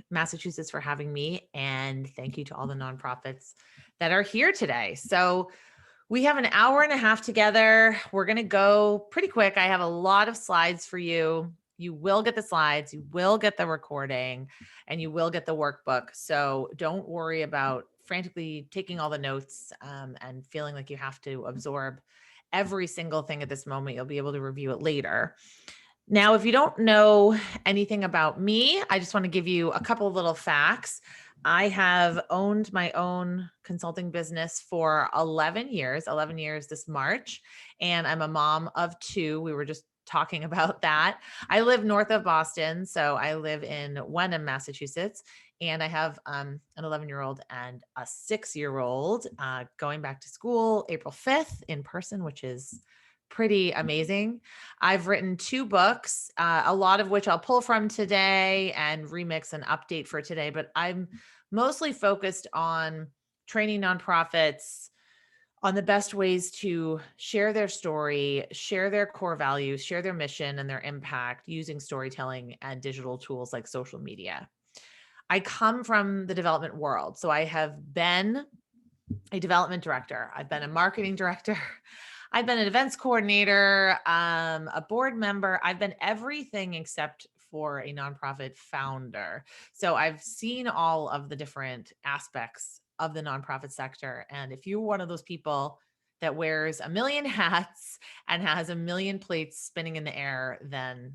Massachusetts for having me. And thank you to all the nonprofits that are here today. So we have an hour and a half together. We're going to go pretty quick. I have a lot of slides for you. You will get the slides, you will get the recording, and you will get the workbook. So don't worry about frantically taking all the notes and feeling like you have to absorb every single thing at this moment. You'll be able to review it later. Now, if you don't know anything about me, I just want to give you a couple of little facts. I have owned my own consulting business for 11 years this March, and I'm a mom of two. We were just talking about that. I live north of Boston, so I live in Wenham, Massachusetts, and I have an 11-year-old and a 6-year-old going back to school April 5th in person, which is pretty amazing. I've written 2 books, a lot of which I'll pull from today and remix and update for today, but I'm mostly focused on training nonprofits on the best ways to share their story, share their core values, share their mission and their impact using storytelling and digital tools like social media. I come from the development world, so I have been a development director. I've been a marketing director. I've been an events coordinator, a board member. I've been everything except for a nonprofit founder. So I've seen all of the different aspects of the nonprofit sector. And if you're one of those people that wears a million hats and has a million plates spinning in the air, then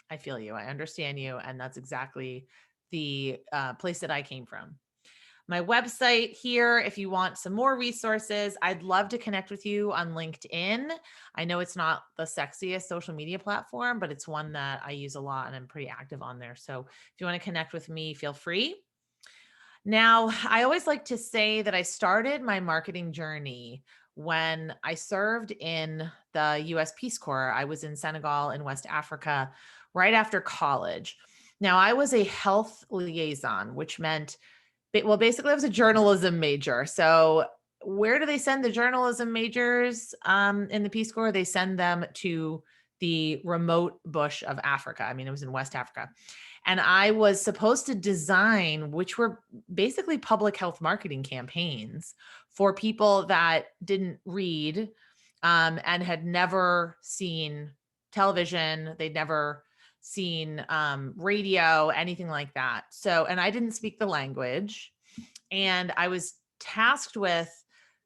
I feel you. I understand you. And that's exactly the place that I came from. My website here, if you want some more resources, I'd love to connect with you on LinkedIn. I know it's not the sexiest social media platform, but it's one that I use a lot and I'm pretty active on there. So if you want to connect with me, feel free. Now, I always like to say that I started my marketing journey when I served in the US Peace Corps. I was in Senegal in West Africa right after college. Now, I was a health liaison, which meant basically, I was a journalism major. So where do they send the journalism majors in the Peace Corps? They send them to the remote bush of Africa. I mean, it was in West Africa. And I was supposed to design, which were basically public health marketing campaigns for people that didn't read and had never seen television. They'd never seen radio, anything like that. So, and I didn't speak the language. And I was tasked with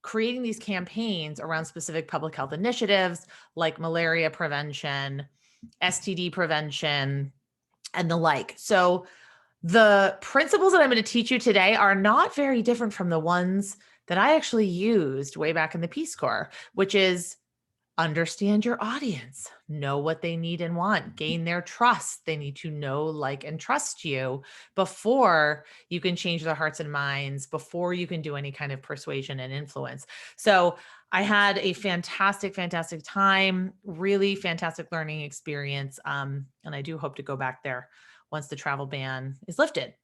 creating these campaigns around specific public health initiatives like malaria prevention, STD prevention, and the like. So the principles that I'm going to teach you today are not very different from the ones that I actually used way back in the Peace Corps, which is understand your audience, know what they need and want, gain their trust. They need to know, like, and trust you before you can change their hearts and minds, before you can do any kind of persuasion and influence. So I had a fantastic, fantastic time, really fantastic learning experience. And I do hope to go back there once the travel ban is lifted.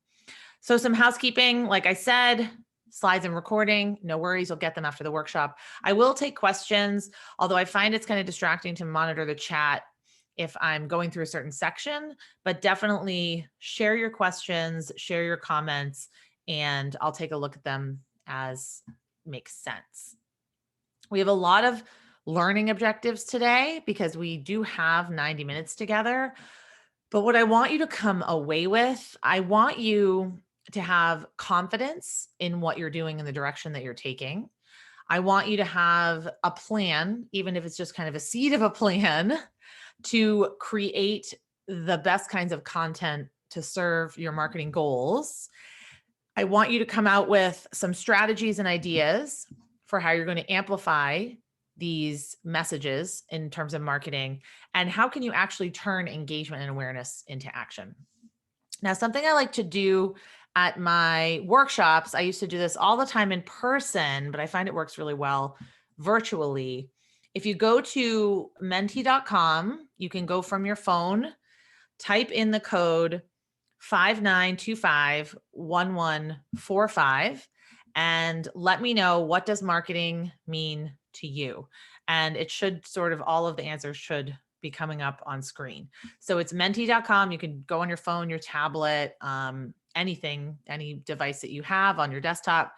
So some housekeeping, like I said, slides and recording, no worries, you'll get them after the workshop. I will take questions, although I find it's kind of distracting to monitor the chat if I'm going through a certain section, but definitely share your questions, share your comments, and I'll take a look at them as makes sense. We have a lot of learning objectives today because we do have 90 minutes together. But what I want you to come away with, I want you to have confidence in what you're doing in the direction that you're taking. I want you to have a plan, even if it's just kind of a seed of a plan, to create the best kinds of content to serve your marketing goals. I want you to come out with some strategies and ideas for how you're going to amplify these messages in terms of marketing, and how can you actually turn engagement and awareness into action. Now, something I like to do at my workshops, I used to do this all the time in person, but I find it works really well virtually. If you go to menti.com, you can go from your phone, type in the code 59251145, and let me know, what does marketing mean to you? And it should sort of, all of the answers should be coming up on screen. So it's menti.com. You can go on your phone, your tablet, anything, any device that you have on your desktop,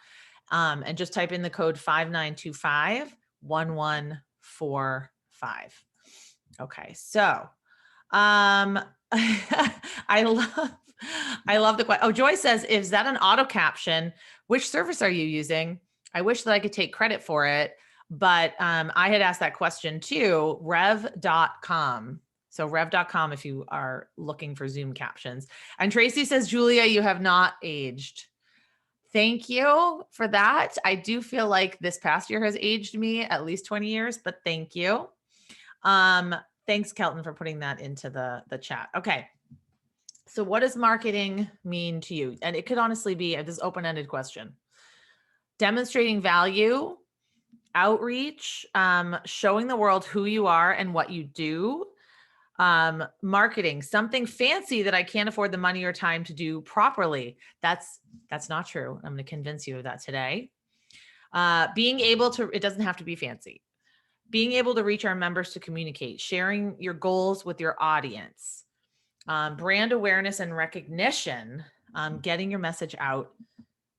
and just type in the code 5925-1145. Okay. So, I love the question. Oh, Joy says, is that an auto caption? Which service are you using? I wish that I could take credit for it, but I had asked that question too, rev.com. So rev.com if you are looking for Zoom captions. And Tracy says, Julia, you have not aged. Thank you for that. I do feel like this past year has aged me at least 20 years, but thank you. Thanks, Kelton, for putting that into the chat. Okay. So what does marketing mean to you? And it could honestly be this open-ended question. Demonstrating value, outreach, showing the world who you are and what you do. Marketing, something fancy that I can't afford the money or time to do properly. That's not true. I'm going to convince you of that today. Being able to, it doesn't have to be fancy. Being able to reach our members to communicate, sharing your goals with your audience, brand awareness and recognition, getting your message out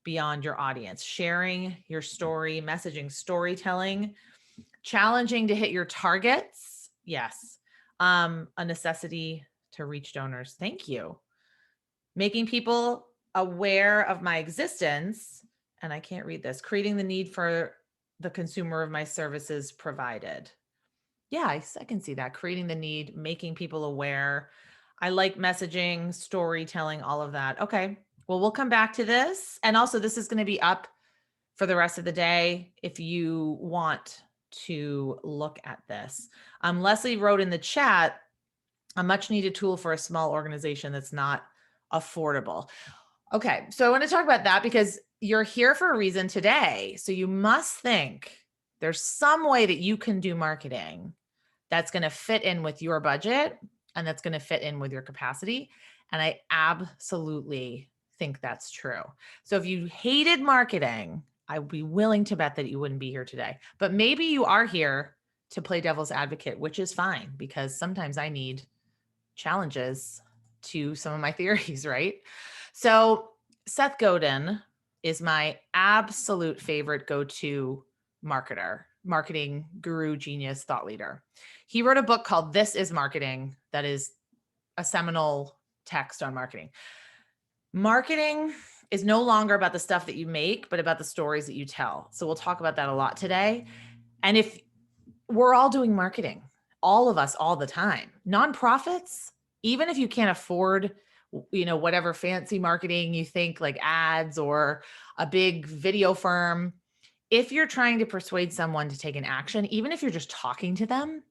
beyond your audience, sharing your story, messaging, storytelling, challenging to hit your targets. Yes. A necessity to reach donors. Thank you. Making people aware of my existence. And I can't read this. Creating the need for the consumer of my services provided. Yeah, I can see that. Creating the need, making people aware. I like messaging, storytelling, all of that. Okay. Well, we'll come back to this. And also this is going to be up for the rest of the day if you want to look at this. Leslie wrote in the chat, a much needed tool for a small organization that's not affordable. Okay. So I want to talk about that because you're here for a reason today. So you must think there's some way that you can do marketing that's going to fit in with your budget and that's going to fit in with your capacity. And I absolutely think that's true. So if you hated marketing, I would be willing to bet that you wouldn't be here today. But maybe you are here to play devil's advocate, which is fine because sometimes I need challenges to some of my theories, right? So Seth Godin is my absolute favorite go-to marketer, marketing guru, genius, thought leader. He wrote a book called This Is Marketing that is a seminal text on marketing. Marketing is no longer about the stuff that you make, but about the stories that you tell. So we'll talk about that a lot today. And if we're all doing marketing, all of us, all the time, nonprofits, even if you can't afford, whatever fancy marketing you think like ads or a big video firm, if you're trying to persuade someone to take an action, even if you're just talking to them,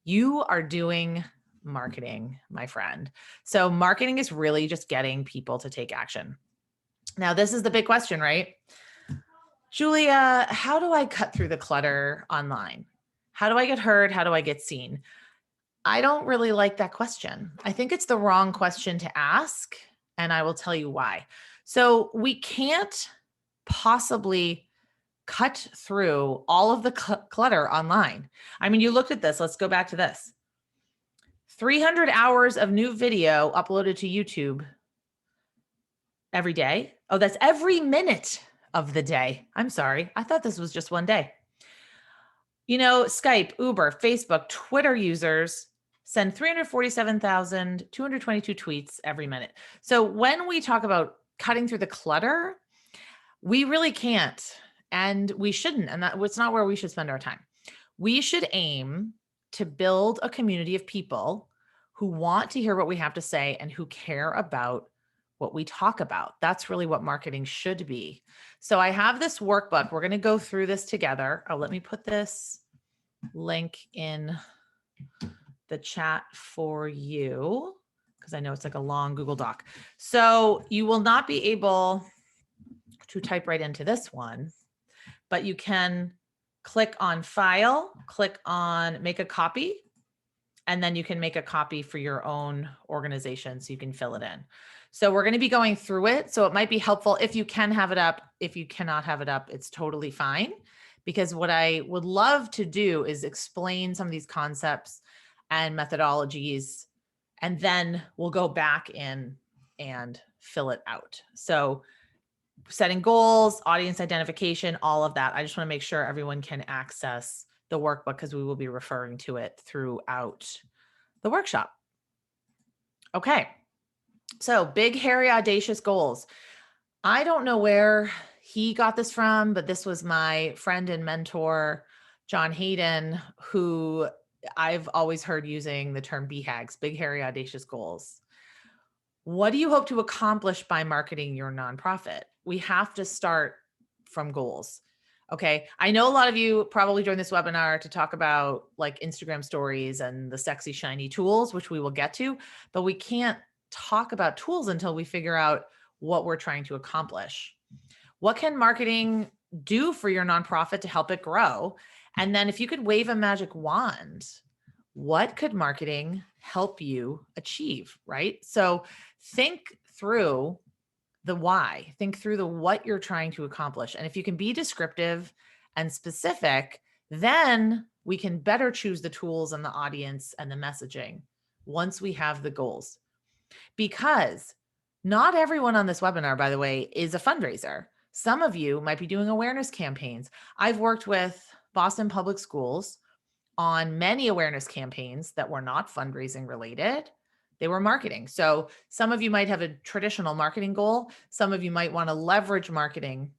you are doing marketing, my friend. So marketing is really just getting people to take action. Now, this is the big question, right? Julia, how do I cut through the clutter online? How do I get heard? How do I get seen? I don't really like that question. I think it's the wrong question to ask, and I will tell you why. So we can't possibly cut through all of the clutter online. I mean, you looked at this. Let's go back to this. 300 hours of new video uploaded to YouTube every day. Oh, that's every minute of the day. I'm sorry. I thought this was just one day. Skype, Uber, Facebook, Twitter users send 347,222 tweets every minute. So when we talk about cutting through the clutter, we really can't, and we shouldn't. And it's not where we should spend our time. We should aim to build a community of people who want to hear what we have to say and who care about what we talk about. That's really what marketing should be. So I have this workbook. We're going to go through this together. Let me put this link in the chat for you because I know it's like a long Google Doc. So you will not be able to type right into this one, but you can click on File, click on Make a Copy, and then you can make a copy for your own organization so you can fill it in. So we're going to be going through it. So it might be helpful if you can have it up. If you cannot have it up, it's totally fine. Because what I would love to do is explain some of these concepts and methodologies, and then we'll go back in and fill it out. So setting goals, audience identification, all of that. I just want to make sure everyone can access the workbook because we will be referring to it throughout the workshop. Okay. So big, hairy, audacious goals. I don't know where he got this from, but this was my friend and mentor, John Hayden, who I've always heard using the term BHAGs, big, hairy, audacious goals. What do you hope to accomplish by marketing your nonprofit? We have to start from goals. Okay. I know a lot of you probably joined this webinar to talk about like Instagram stories and the sexy, shiny tools, which we will get to, but we can't talk about tools until we figure out what we're trying to accomplish. What can marketing do for your nonprofit to help it grow? And then if you could wave a magic wand, what could marketing help you achieve, right? So think through the why, think through the what you're trying to accomplish. And if you can be descriptive and specific, then we can better choose the tools and the audience and the messaging once we have the goals. Because not everyone on this webinar, by the way, is a fundraiser. Some of you might be doing awareness campaigns. I've worked with Boston Public Schools on many awareness campaigns that were not fundraising related. They were marketing. So some of you might have a traditional marketing goal. Some of you might want to leverage marketing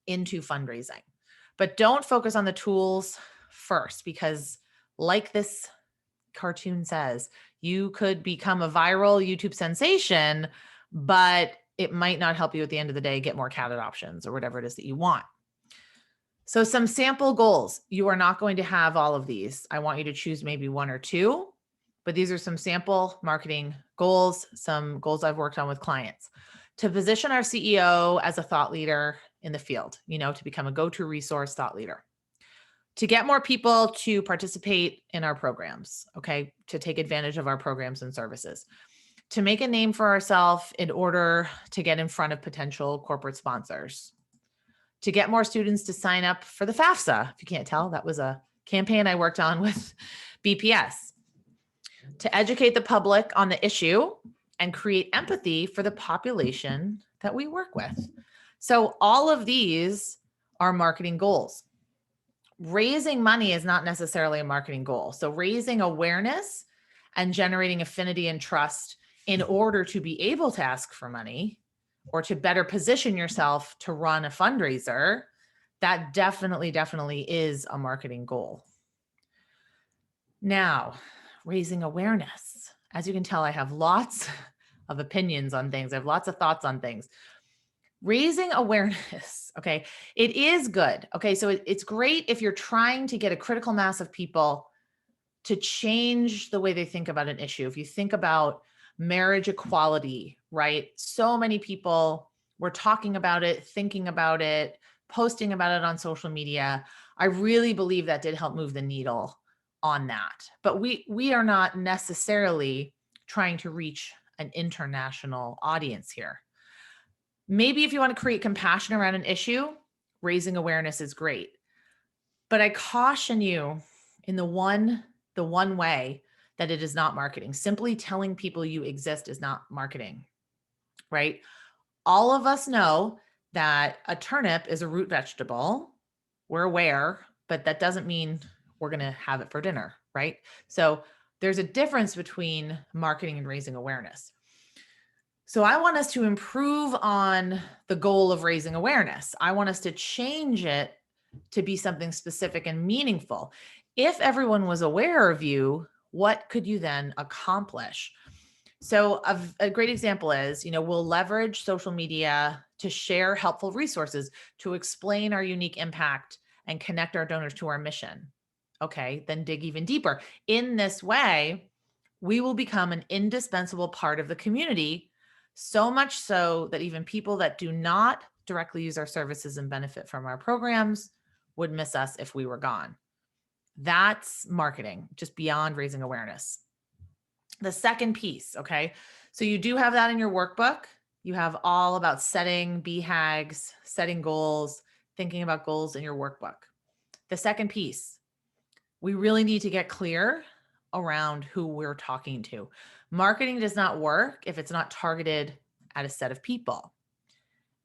into fundraising. But don't focus on the tools first, because like this cartoon says, you could become a viral YouTube sensation, but it might not help you at the end of the day get more cat adoptions or whatever it is that you want. So some sample goals. You are not going to have all of these. I want you to choose maybe one or two, but these are some sample marketing goals, some goals I've worked on with clients. To position our CEO as a thought leader in the field, to become a go-to resource thought leader. To get more people to participate in our programs, okay, to take advantage of our programs and services. To make a name for ourselves in order to get in front of potential corporate sponsors. To get more students to sign up for the FAFSA. If you can't tell, that was a campaign I worked on with BPS. To educate the public on the issue and create empathy for the population that we work with. So all of these are marketing goals. Raising money is not necessarily a marketing goal. So raising awareness and generating affinity and trust in order to be able to ask for money or to better position yourself to run a fundraiser, that definitely is a marketing goal. Now, raising awareness. As you can tell, I have lots of opinions on things. I have lots of thoughts on things. Raising awareness, okay, it is good. Okay, so it's great if you're trying to get a critical mass of people to change the way they think about an issue. If you think about marriage equality, right? So many people were talking about it, thinking about it, posting about it on social media. I really believe that did help move the needle on that. But we are not necessarily trying to reach an international audience here. Maybe if you want to create compassion around an issue, raising awareness is great. But I caution you in the one way that it is not marketing. Simply telling people you exist is not marketing, right? All of us know that a turnip is a root vegetable. We're aware, but that doesn't mean we're going to have it for dinner, right? So there's a difference between marketing and raising awareness. So I want us to improve on the goal of raising awareness. I want us to change it to be something specific and meaningful. If everyone was aware of you, what could you then accomplish? So a great example is, we'll leverage social media to share helpful resources, to explain our unique impact and connect our donors to our mission. Okay, then dig even deeper. In this way, we will become an indispensable part of the community, so much so that even people that do not directly use our services and benefit from our programs would miss us if we were gone. That's marketing, just beyond raising awareness. The second piece, okay? So you do have that in your workbook. You have all about setting BHAGs, setting goals, thinking about goals in your workbook. The second piece, we really need to get clear around who we're talking to. Marketing does not work if it's not targeted at a set of people.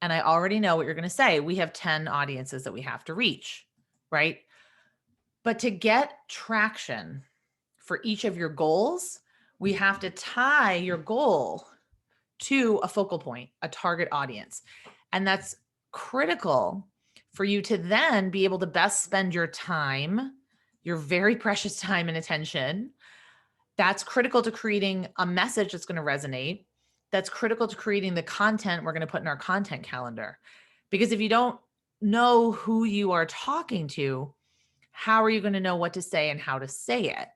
And I already know what you're going to say. We have 10 audiences that we have to reach, right? But to get traction for each of your goals, we have to tie your goal to a focal point, a target audience. And that's critical for you to then be able to best spend your time, your very precious time and attention. That's critical to creating a message that's going to resonate. That's critical to creating the content we're going to put in our content calendar. Because if you don't know who you are talking to, how are you going to know what to say and how to say it?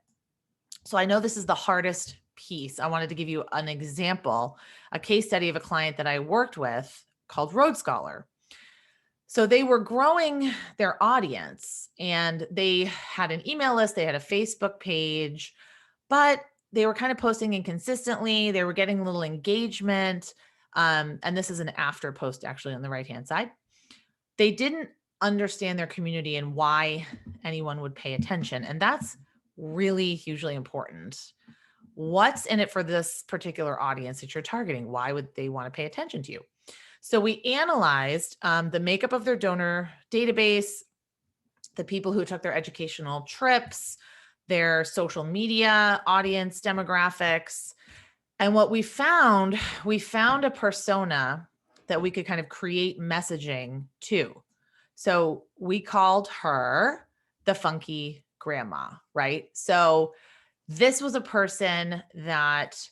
So I know this is the hardest piece. I wanted to give you an example, a case study of a client that I worked with called Road Scholar. So they were growing their audience and they had an email list, they had a Facebook page, but they were kind of posting inconsistently. They were getting a little engagement. And this is an after post actually on the right-hand side. They didn't understand their community and why anyone would pay attention. And that's really hugely important. What's in it for this particular audience that you're targeting? Why would they want to pay attention to you? So we analyzed the makeup of their donor database, the people who took their educational trips, their social media audience demographics. And what we found a persona that we could kind of create messaging to. So we called her the funky grandma, right? So this was a person that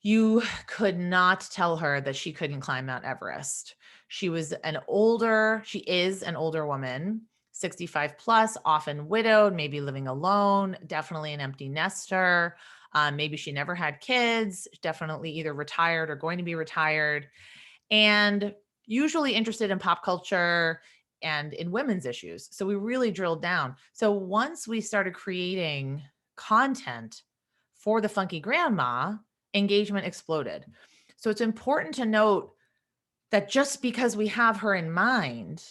you could not tell her that she couldn't climb Mount Everest. She is an older woman, 65 plus, often widowed, maybe living alone, definitely an empty nester. Maybe she never had kids, definitely either retired or going to be retired, and usually interested in pop culture and in women's issues. So we really drilled down. So once we started creating content for the funky grandma, engagement exploded. So it's important to note that just because we have her in mind,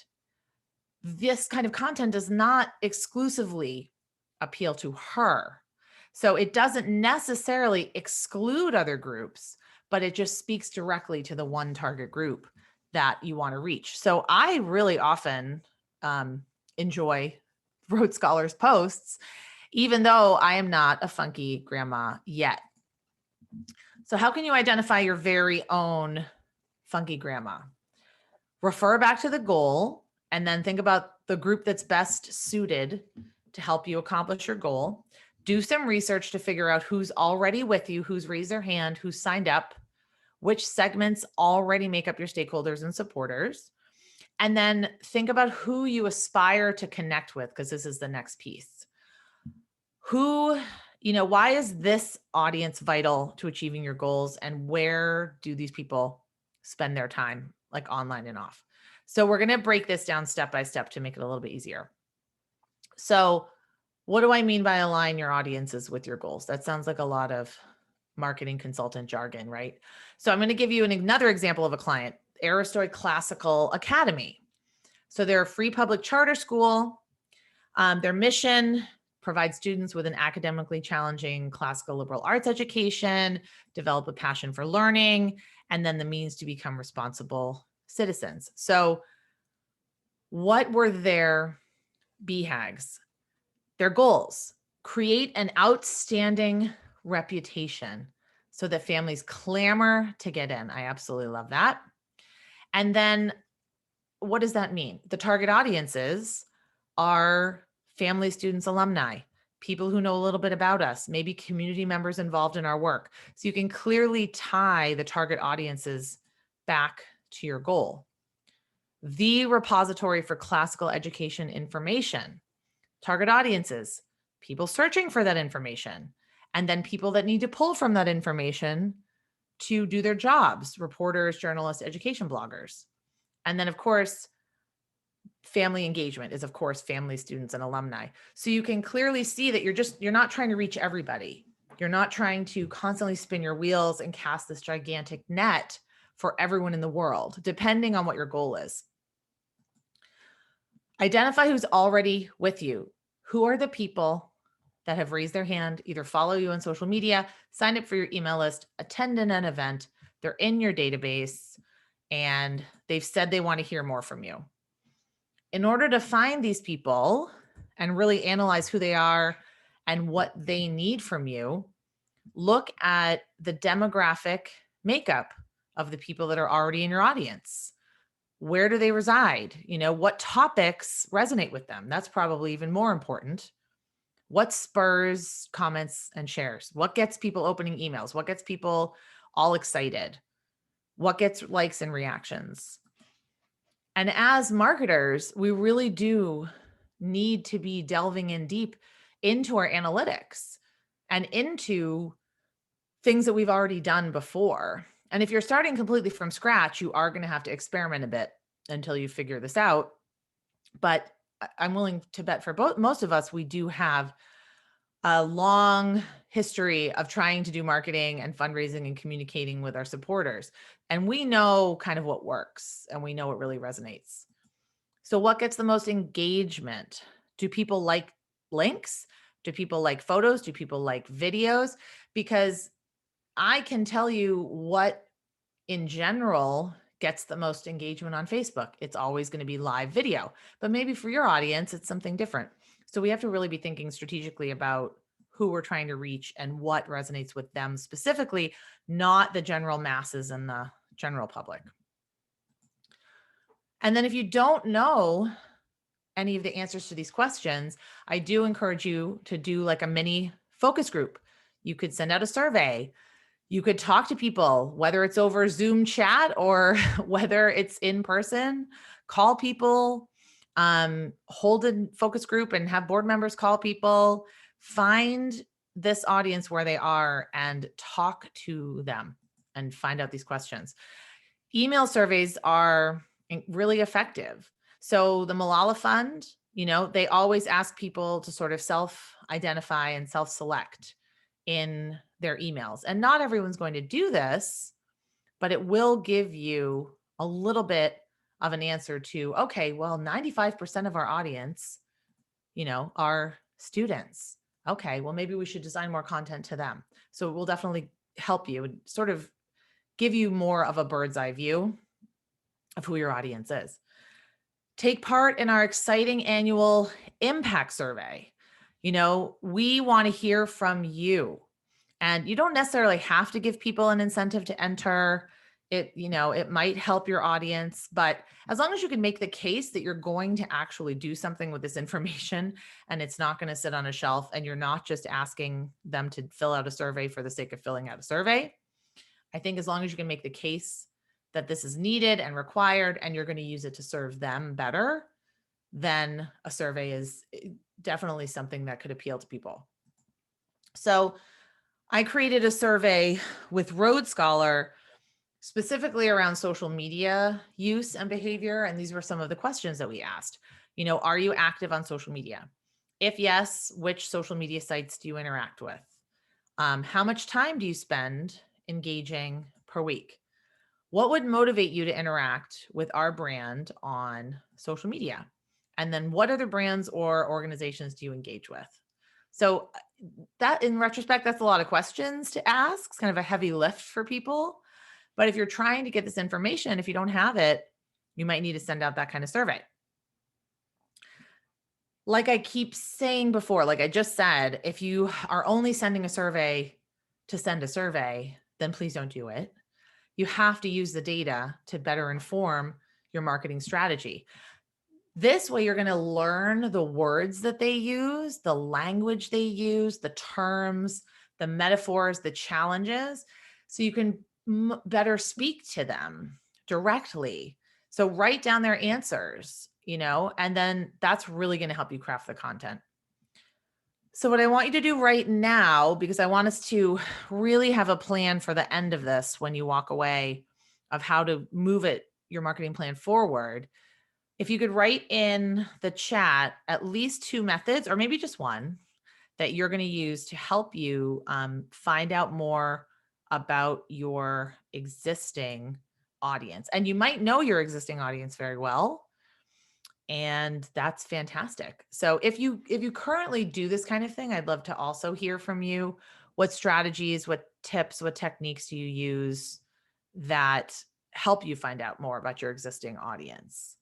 this kind of content does not exclusively appeal to her. So it doesn't necessarily exclude other groups, but it just speaks directly to the one target group that you want to reach. So I really often enjoy Road Scholar's posts, even though I am not a funky grandma yet. So how can you identify your very own funky grandma? Refer back to the goal and then think about the group that's best suited to help you accomplish your goal. Do some research to figure out who's already with you, who's raised their hand, who's signed up, which segments already make up your stakeholders and supporters. And then think about who you aspire to connect with, because this is the next piece. Why is this audience vital to achieving your goals, and where do these people spend their time, like online and off? So we're going to break this down step by step to make it a little bit easier. So what do I mean by align your audiences with your goals? That sounds like a lot of marketing consultant jargon, right? So I'm going to give you another example of a client, Aristoid Classical Academy. So they're a free public charter school. Their mission: provide students with an academically challenging classical liberal arts education, develop a passion for learning, and then the means to become responsible citizens. So what were their BHAGs? Their goals: create an outstanding reputation so that families clamor to get in. I absolutely love that. And then what does that mean? The target audiences are family, students, alumni, people who know a little bit about us, maybe community members involved in our work. So you can clearly tie the target audiences back to your goal. The repository for classical education information, target audiences, people searching for that information, and then people that need to pull from that information to do their jobs, reporters, journalists, education bloggers. And then of course, family engagement is of course family, students, and alumni. So you can clearly see that you're not trying to reach everybody. You're not trying to constantly spin your wheels and cast this gigantic net for everyone in the world, depending on what your goal is. Identify who's already with you. Who are the people that have raised their hand, either follow you on social media, sign up for your email list, attend an event, they're in your database, and they've said they want to hear more from you. In order to find these people and really analyze who they are and what they need from you, look at the demographic makeup of the people that are already in your audience. Where do they reside? What topics resonate with them? That's probably even more important. What spurs comments and shares? What gets people opening emails? What gets people all excited? What gets likes and reactions? And as marketers, we really do need to be delving in deep into our analytics and into things that we've already done before. And if you're starting completely from scratch, you are going to have to experiment a bit until you figure this out. But I'm willing to bet for most of us, we do have a long history of trying to do marketing and fundraising and communicating with our supporters. And we know kind of what works and we know what really resonates. So what gets the most engagement? Do people like links? Do people like photos? Do people like videos? Because I can tell you what in general gets the most engagement on Facebook. It's always going to be live video, but maybe for your audience, it's something different. So we have to really be thinking strategically about who we're trying to reach and what resonates with them specifically, not the general masses and the general public. And then if you don't know any of the answers to these questions, I do encourage you to do like a mini focus group. You could send out a survey. You could talk to people, whether it's over Zoom chat or whether it's in person, call people, hold a focus group and have board members call people, find this audience where they are and talk to them and find out these questions. Email surveys are really effective. So the Malala Fund, they always ask people to sort of self-identify and self-select in their emails. And not everyone's going to do this, but it will give you a little bit of an answer to, okay, well, 95% of our audience, are students. Okay, well, maybe we should design more content to them. So it will definitely help you and sort of give you more of a bird's eye view of who your audience is. Take part in our exciting annual impact survey. We want to hear from you. And you don't necessarily have to give people an incentive to enter. It might help your audience, but as long as you can make the case that you're going to actually do something with this information and it's not going to sit on a shelf and you're not just asking them to fill out a survey for the sake of filling out a survey, I think as long as you can make the case that this is needed and required and you're going to use it to serve them better, then a survey is definitely something that could appeal to people. So I created a survey with Road Scholar specifically around social media use and behavior. And these were some of the questions that we asked. Are you active on social media? If yes, which social media sites do you interact with? How much time do you spend engaging per week? What would motivate you to interact with our brand on social media? And then what other brands or organizations do you engage with? So that, in retrospect, that's a lot of questions to ask. It's kind of a heavy lift for people. But if you're trying to get this information, if you don't have it, you might need to send out that kind of survey. Like I keep saying before, like I just said, if you are only sending a survey to send a survey, then please don't do it. You have to use the data to better inform your marketing strategy. This way, you're going to learn the words that they use, the language they use, the terms, the metaphors, the challenges, so you can better speak to them directly. So write down their answers, and then that's really going to help you craft the content. So what I want you to do right now, because I want us to really have a plan for the end of this when you walk away of how to move your marketing plan forward. If you could write in the chat at least 2 methods, or maybe just one, that you're going to use to help you find out more about your existing audience. And you might know your existing audience very well. And that's fantastic. So if you currently do this kind of thing, I'd love to also hear from you. What strategies, what tips, what techniques do you use that help you find out more about your existing audience?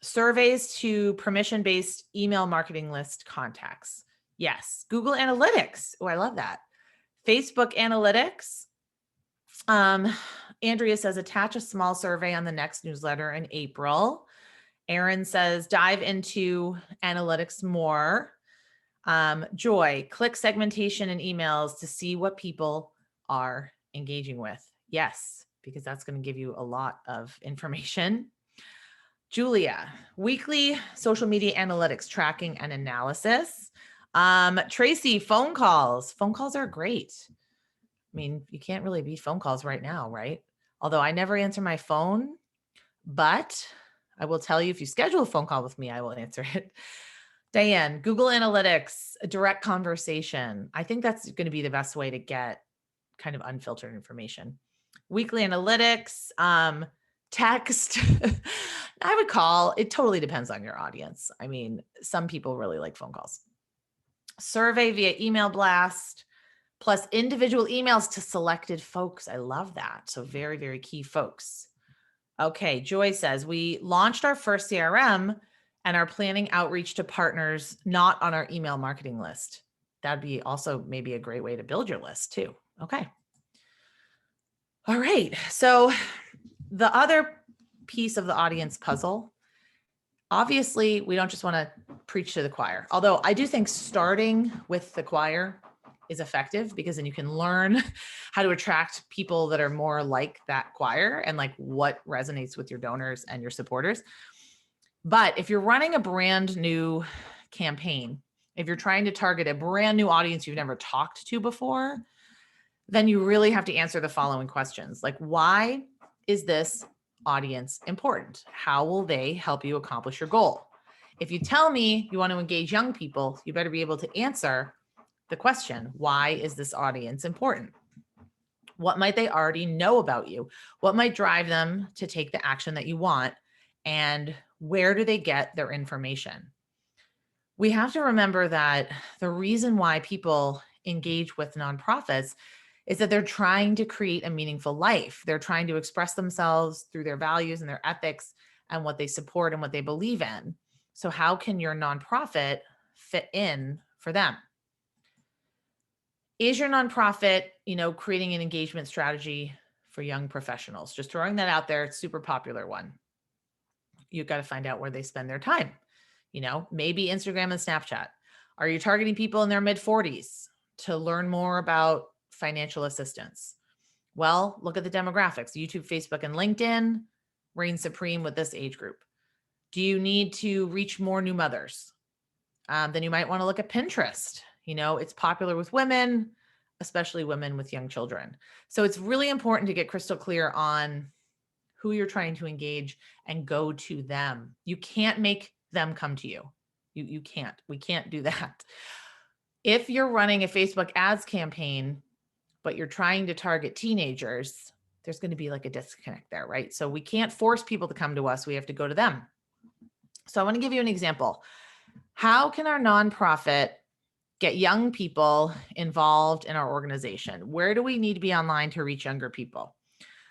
Surveys to permission-based email marketing list contacts. Yes. Google Analytics. Oh, I love that. Facebook Analytics. Andrea says, attach a small survey on the next newsletter in April. Aaron says, dive into analytics more. Joy, click segmentation in emails to see what people are engaging with. Yes, because that's going to give you a lot of information. Julia, weekly social media analytics tracking and analysis. Tracy, phone calls. Phone calls are great. I mean, you can't really beat phone calls right now, right? Although I never answer my phone, but I will tell you, if you schedule a phone call with me, I will answer it. Diane, Google Analytics, a direct conversation. I think that's going to be the best way to get kind of unfiltered information. Weekly analytics, text. I would call. It totally depends on your audience. I mean, some people really like phone calls. Survey via email blast, plus individual emails to selected folks. I love that. So very, very key folks. Okay, Joy says, we launched our first CRM and are planning outreach to partners not on our email marketing list. That'd be also maybe a great way to build your list too. Okay. All right. So the other piece of the audience puzzle, obviously, we don't just want to preach to the choir, although I do think starting with the choir is effective, because then you can learn how to attract people that are more like that choir and like what resonates with your donors and your supporters. But if you're running a brand new campaign, if you're trying to target a brand new audience you've never talked to before, then you really have to answer the following questions. Like, why is this audience important? How will they help you accomplish your goal? If you tell me you want to engage young people, you better be able to answer the question, why is this audience important? What might they already know about you? What might drive them to take the action that you want? And where do they get their information? We have to remember that the reason why people engage with nonprofits is that they're trying to create a meaningful life. They're trying to express themselves through their values and their ethics and what they support and what they believe in. So how can your nonprofit fit in for them? Is your nonprofit, creating an engagement strategy for young professionals? Just throwing that out there. It's a super popular one. You've got to find out where they spend their time. Maybe Instagram and Snapchat. Are you targeting people in their mid-40s to learn more about financial assistance? Well, look at the demographics. YouTube, Facebook, and LinkedIn reign supreme with this age group. Do you need to reach more new mothers? Then you might want to look at Pinterest. It's popular with women, especially women with young children. So it's really important to get crystal clear on who you're trying to engage and go to them. You can't make them come to you. You can't. We can't do that. If you're running a Facebook ads campaign, but you're trying to target teenagers, there's going to be like a disconnect there, right? So we can't force people to come to us. We have to go to them. So I want to give you an example. How can our nonprofit get young people involved in our organization? Where do we need to be online to reach younger people?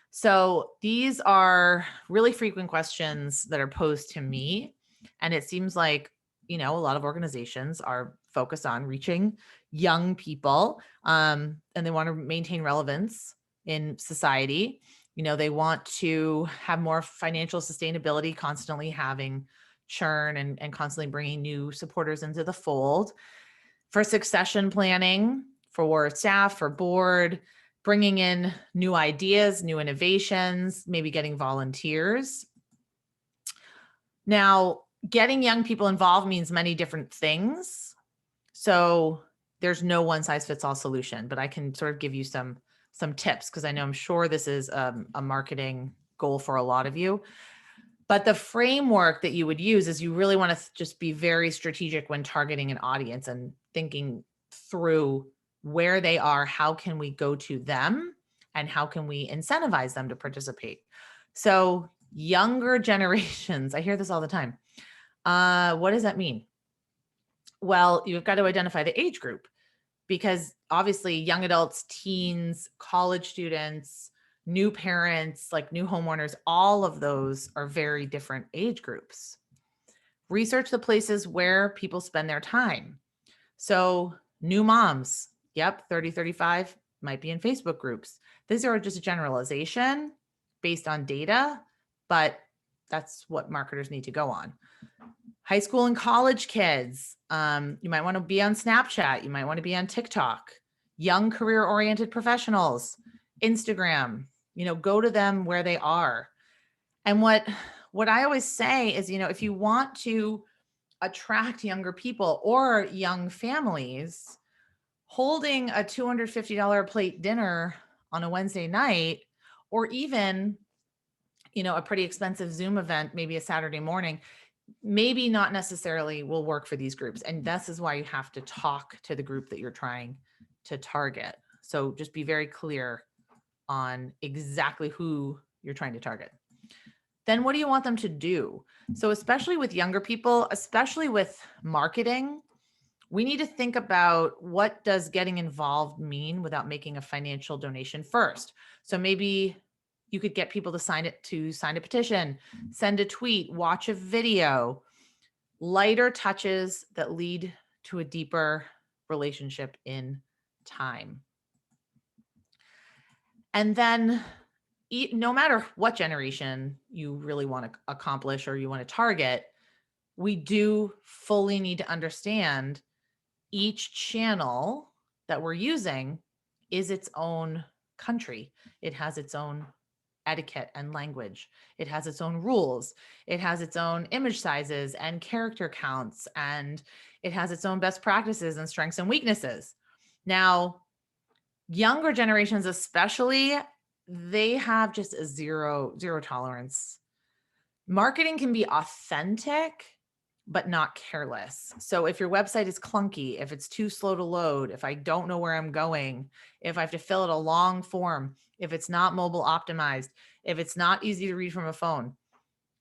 So these are really frequent questions that are posed to me. And it seems like, a lot of organizations are focused on reaching young people, and they want to maintain relevance in society. They want to have more financial sustainability, constantly having churn and constantly bringing new supporters into the fold. For succession planning, for staff, for board, bringing in new ideas, new innovations, maybe getting volunteers. Now, getting young people involved means many different things. So there's no one size fits all solution, but I can sort of give you some tips, because I'm sure this is a marketing goal for a lot of you. But the framework that you would use is you really want to just be very strategic when targeting an audience and thinking through where they are, how can we go to them, and how can we incentivize them to participate? So Younger generations. I hear this all the time. What does that mean? Well, you've got to identify the age group, because obviously young adults, teens, college students, new parents, like new homeowners, all of those are very different age groups. Research the places where people spend their time. So new moms, yep, 30, 35 might be in Facebook groups. These are just a generalization based on data, but that's what marketers need to go on. High school and college kids, you might want to be on Snapchat. You might want to be on TikTok. Young career-oriented professionals, Instagram, go to them where they are. And what I always say is, if you want to attract younger people or young families, holding a $250 plate dinner on a Wednesday night, or even, a pretty expensive Zoom event, maybe a Saturday morning, maybe not necessarily will work for these groups. And this is why you have to talk to the group that you're trying to target. So just be very clear on exactly who you're trying to target. Then what do you want them to do? So especially with younger people, especially with marketing, we need to think about, what does getting involved mean without making a financial donation first? So maybe you could get people to sign a petition, send a tweet, watch a video, lighter touches that lead to a deeper relationship in time. And then no matter what generation you really want to accomplish or you want to target, we do fully need to understand each channel that we're using is its own country. It has its own etiquette and language. It has its own rules. It has its own image sizes and character counts, and it has its own best practices and strengths and weaknesses. Now, younger generations especially, they have just a zero tolerance. Marketing can be authentic, but not careless. So if your website is clunky, if it's too slow to load, if I don't know where I'm going, if I have to fill out a long form, if it's not mobile optimized, if it's not easy to read from a phone.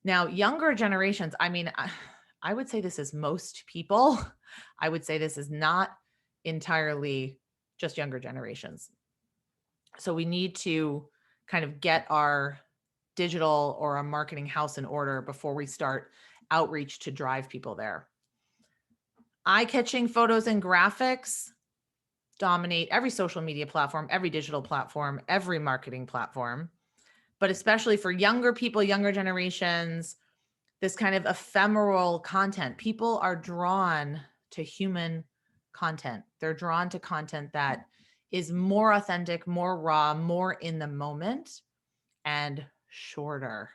Now, younger generations, I would say this is most people. I would say this is not entirely just younger generations. So we need to kind of get our digital or our marketing house in order before we start outreach to drive people there. Eye-catching photos and graphics dominate every social media platform, every digital platform, every marketing platform. But especially for younger people, younger generations, this kind of ephemeral content, people are drawn to human content. They're drawn to content that is more authentic, more raw, more in the moment, and shorter.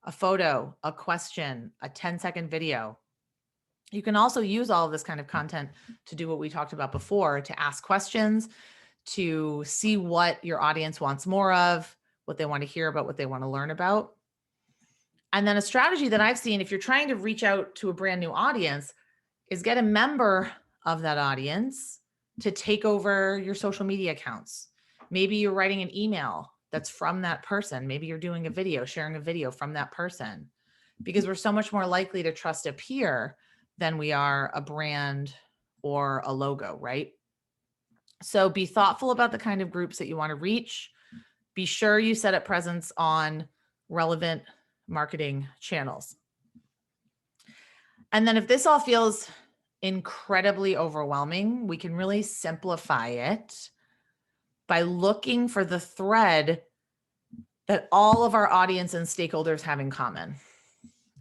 A photo, a question, a 10-second video. You can also use all of this kind of content to do what we talked about before, to ask questions, to see what your audience wants more of, what they want to hear about, what they want to learn about. And then a strategy that I've seen, if you're trying to reach out to a brand new audience, is get a member of that audience to take over your social media accounts. Maybe you're writing an email that's from that person. Maybe you're doing a video, sharing a video from that person, because we're so much more likely to trust a peer than we are a brand or a logo, right? So be thoughtful about the kind of groups that you want to reach. Be sure you set up presence on relevant marketing channels. And then if this all feels incredibly overwhelming, we can really simplify it by looking for the thread that all of our audience and stakeholders have in common.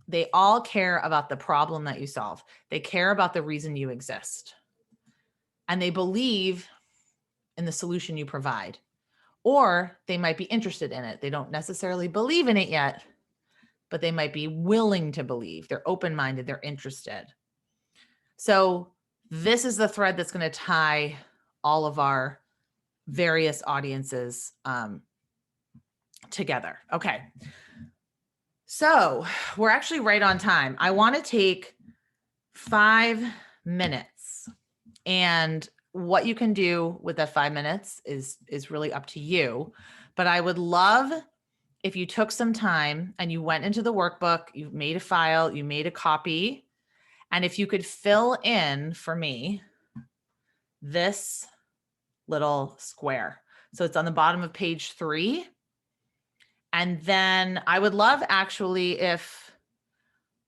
They all care about the problem that you solve. They care about the reason you exist. And they believe in the solution you provide. Or they might be interested in it. They don't necessarily believe in it yet, but they might be willing to believe. They're open-minded, they're interested. So this is the thread that's going to tie all of our various audiences together. Okay. So we're actually right on time. I want to take 5 minutes, and what you can do with that 5 minutes is really up to you. But I would love if you took some time and you went into the workbook, you made a file, you made a copy, and if you could fill in for me this little square. So it's on the bottom of page 3. And then I would love actually if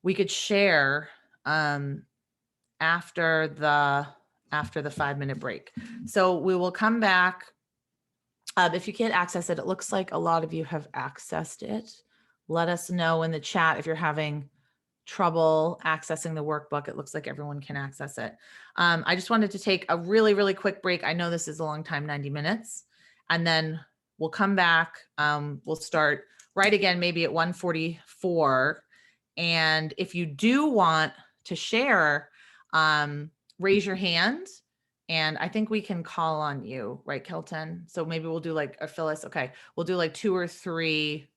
we could share after the 5-minute break. So we will come back. If you can't access it, it looks like a lot of you have accessed it. Let us know in the chat if you're having trouble accessing the workbook. It looks like everyone can access it. I just wanted to take a really, really quick break. I know this is a long time, 90 minutes, and then we'll come back. We'll start right again, maybe at 1:44. And if you do want to share, raise your hand. And I think we can call on you, right, Kelton? So maybe we'll do like, or Phyllis, okay. We'll do like 2 or 3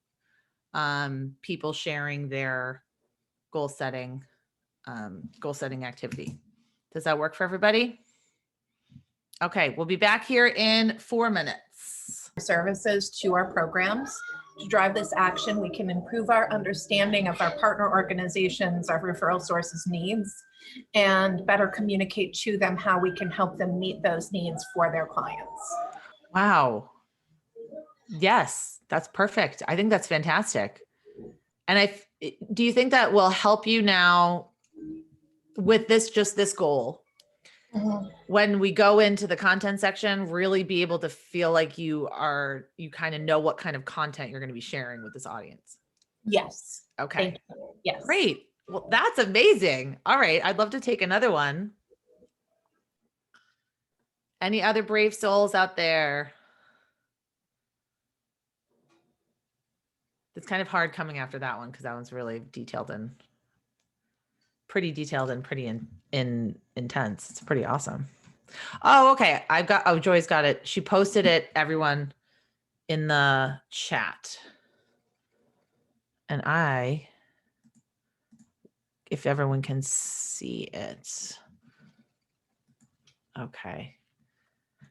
people sharing their goal setting activity. Does that work for everybody? Okay, we'll be back here in 4 minutes. Services to our programs. To drive this action, we can improve our understanding of our partner organizations, our referral sources needs, and better communicate to them how we can help them meet those needs for their clients. Wow. Yes, that's perfect. I think that's fantastic. And do you think that will help you now with just this goal? Mm-hmm. When we go into the content section, really be able to feel like you kind of know what kind of content you're going to be sharing with this audience? Yes. Okay. Thank you. Yes. Great. Well, that's amazing. All right. I'd love to take another one. Any other brave souls out there? It's kind of hard coming after that one because that one's really detailed and pretty intense. It's pretty awesome. Oh, okay. Joy's got it. She posted it, everyone, in the chat. And if everyone can see it. Okay.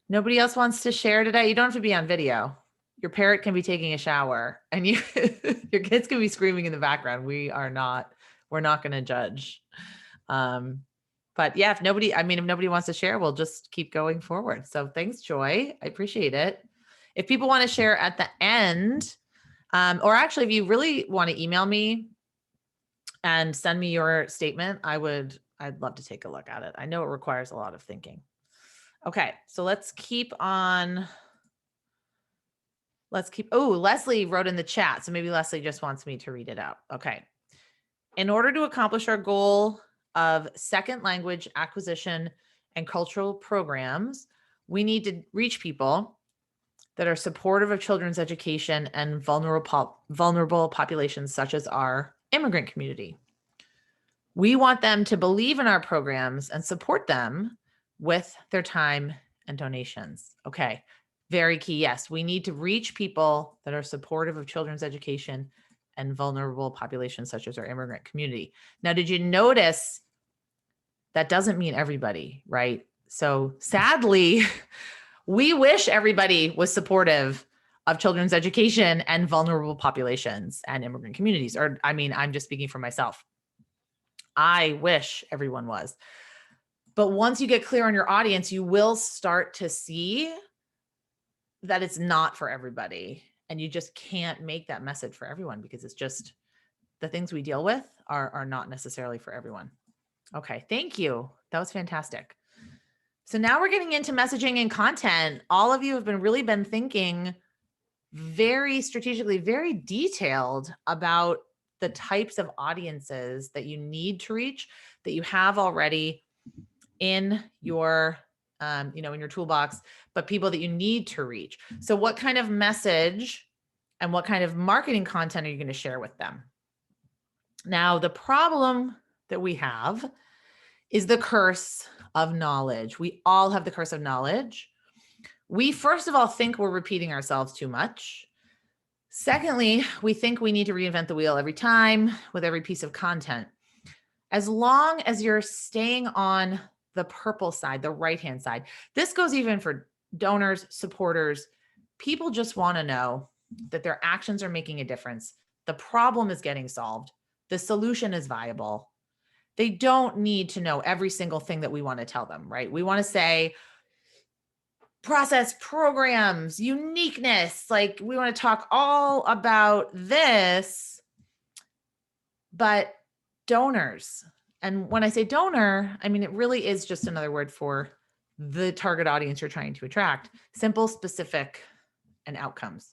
Nobody else wants to share today? You don't have to be on video. Your parrot can be taking a shower and your kids can be screaming in the background. We're not going to judge. But yeah, if nobody wants to share, we'll just keep going forward. So thanks, Joy. I appreciate it. If people want to share at the end, or actually if you really want to email me and send me your statement, I'd love to take a look at it. I know it requires a lot of thinking. Okay, so let's keep on. Leslie wrote in the chat. So maybe Leslie just wants me to read it out. Okay. In order to accomplish our goal of second language acquisition and cultural programs, we need to reach people that are supportive of children's education and vulnerable populations such as our immigrant community. We want them to believe in our programs and support them with their time and donations. Okay. Very key. Yes, we need to reach people that are supportive of children's education and vulnerable populations such as our immigrant community. Now, did you notice that doesn't mean everybody, right? So sadly, we wish everybody was supportive of children's education and vulnerable populations and immigrant communities. I'm just speaking for myself. I wish everyone was. But once you get clear on your audience, you will start to see that it's not for everybody. And you just can't make that message for everyone because it's just the things we deal with are not necessarily for everyone. Okay, thank you. That was fantastic. So now we're getting into messaging and content. All of you have really been thinking very strategically, very detailed about the types of audiences that you need to reach, that you have already in your in your toolbox, but people that you need to reach. So what kind of message and what kind of marketing content are you going to share with them? Now, the problem that we have is the curse of knowledge. We all have the curse of knowledge. We, first of all, think we're repeating ourselves too much. Secondly, we think we need to reinvent the wheel every time with every piece of content. As long as you're staying on the purple side, the right-hand side, this goes even for donors, supporters. People just want to know that their actions are making a difference. The problem is getting solved. The solution is viable. They don't need to know every single thing that we want to tell them, right? We want to say process, programs, uniqueness. Like we want to talk all about this, but donors. And when I say donor, I mean, it really is just another word for the target audience you're trying to attract. Simple, specific, and outcomes.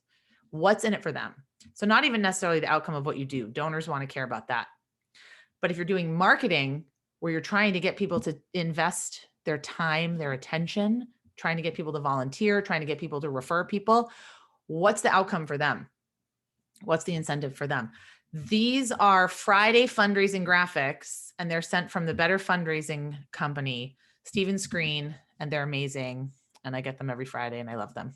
What's in it for them? So not even necessarily the outcome of what you do. Donors want to care about that. But if you're doing marketing where you're trying to get people to invest their time, their attention, trying to get people to volunteer, trying to get people to refer people, what's the outcome for them? What's the incentive for them? These are Friday fundraising graphics, and they're sent from the Better Fundraising Company, Steven Screen, and they're amazing. And I get them every Friday and I love them.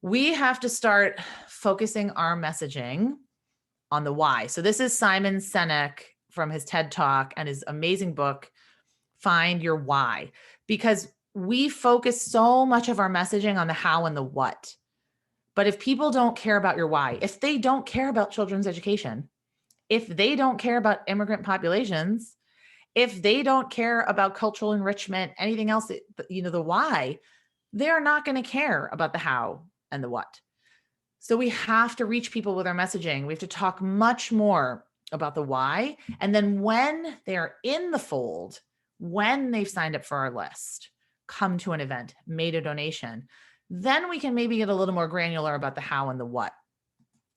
We have to start focusing our messaging on the why. So this is Simon Sinek from his TED Talk and his amazing book, Find Your Why, because we focus so much of our messaging on the how and the what. But if people don't care about your why, if they don't care about children's education, if they don't care about immigrant populations, if they don't care about cultural enrichment, anything else, the why, they're not going to care about the how and the what. So we have to reach people with our messaging. We have to talk much more about the why. And then when they are in the fold, when they've signed up for our list, come to an event, made a donation, then we can maybe get a little more granular about the how and the what.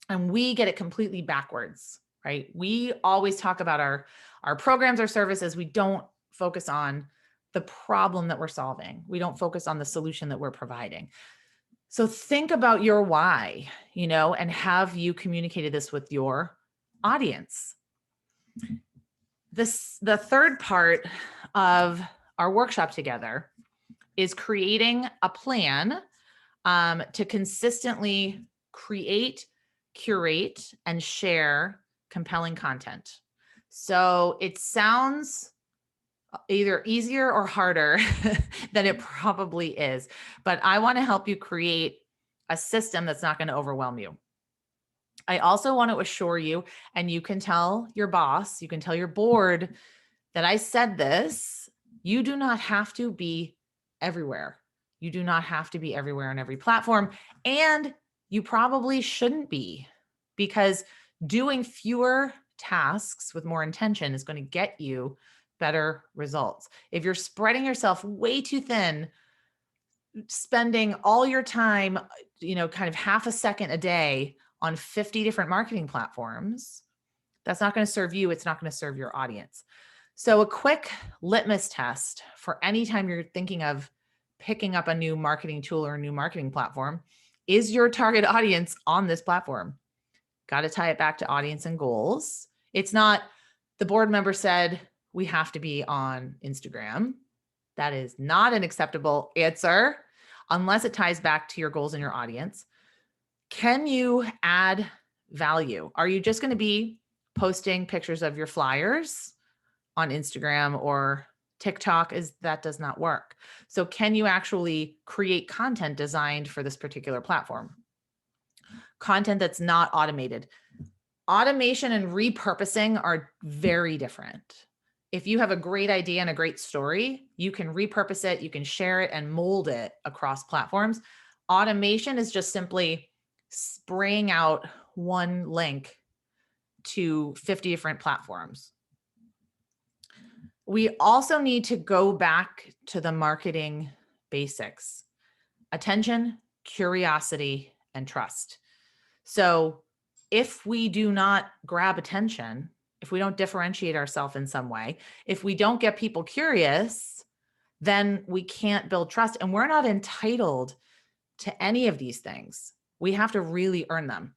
And we get it completely backwards, right? We always talk about our programs or services. We don't focus on the problem that we're solving. We don't focus on the solution that we're providing. So think about your why, and have you communicated this with your audience? The third part of our workshop together is creating a plan to consistently create, curate, and share compelling content. So it sounds either easier or harder than it probably is, but I want to help you create a system that's not going to overwhelm you. I also want to assure you, and you can tell your boss, you can tell your board that I said this, you do not have to be everywhere. You do not have to be everywhere on every platform. And you probably shouldn't be, because doing fewer tasks with more intention is going to get you better results. If you're spreading yourself way too thin, spending all your time, kind of half a second a day on 50 different marketing platforms, that's not going to serve you. It's not going to serve your audience. So a quick litmus test for any time you're thinking of picking up a new marketing tool or a new marketing platform: is your target audience on this platform? Got to tie it back to audience and goals. It's not the board member said we have to be on Instagram. That is not an acceptable answer unless it ties back to your goals and your audience. Can you add value? Are you just going to be posting pictures of your flyers on Instagram or TikTok? That does not work. So can you actually create content designed for this particular platform? Content that's not automated. Automation and repurposing are very different. If you have a great idea and a great story, you can repurpose it, you can share it and mold it across platforms. Automation is just simply spraying out one link to 50 different platforms. We also need to go back to the marketing basics: attention, curiosity, and trust. So if we do not grab attention, if we don't differentiate ourselves in some way, if we don't get people curious, then we can't build trust. And we're not entitled to any of these things. We have to really earn them.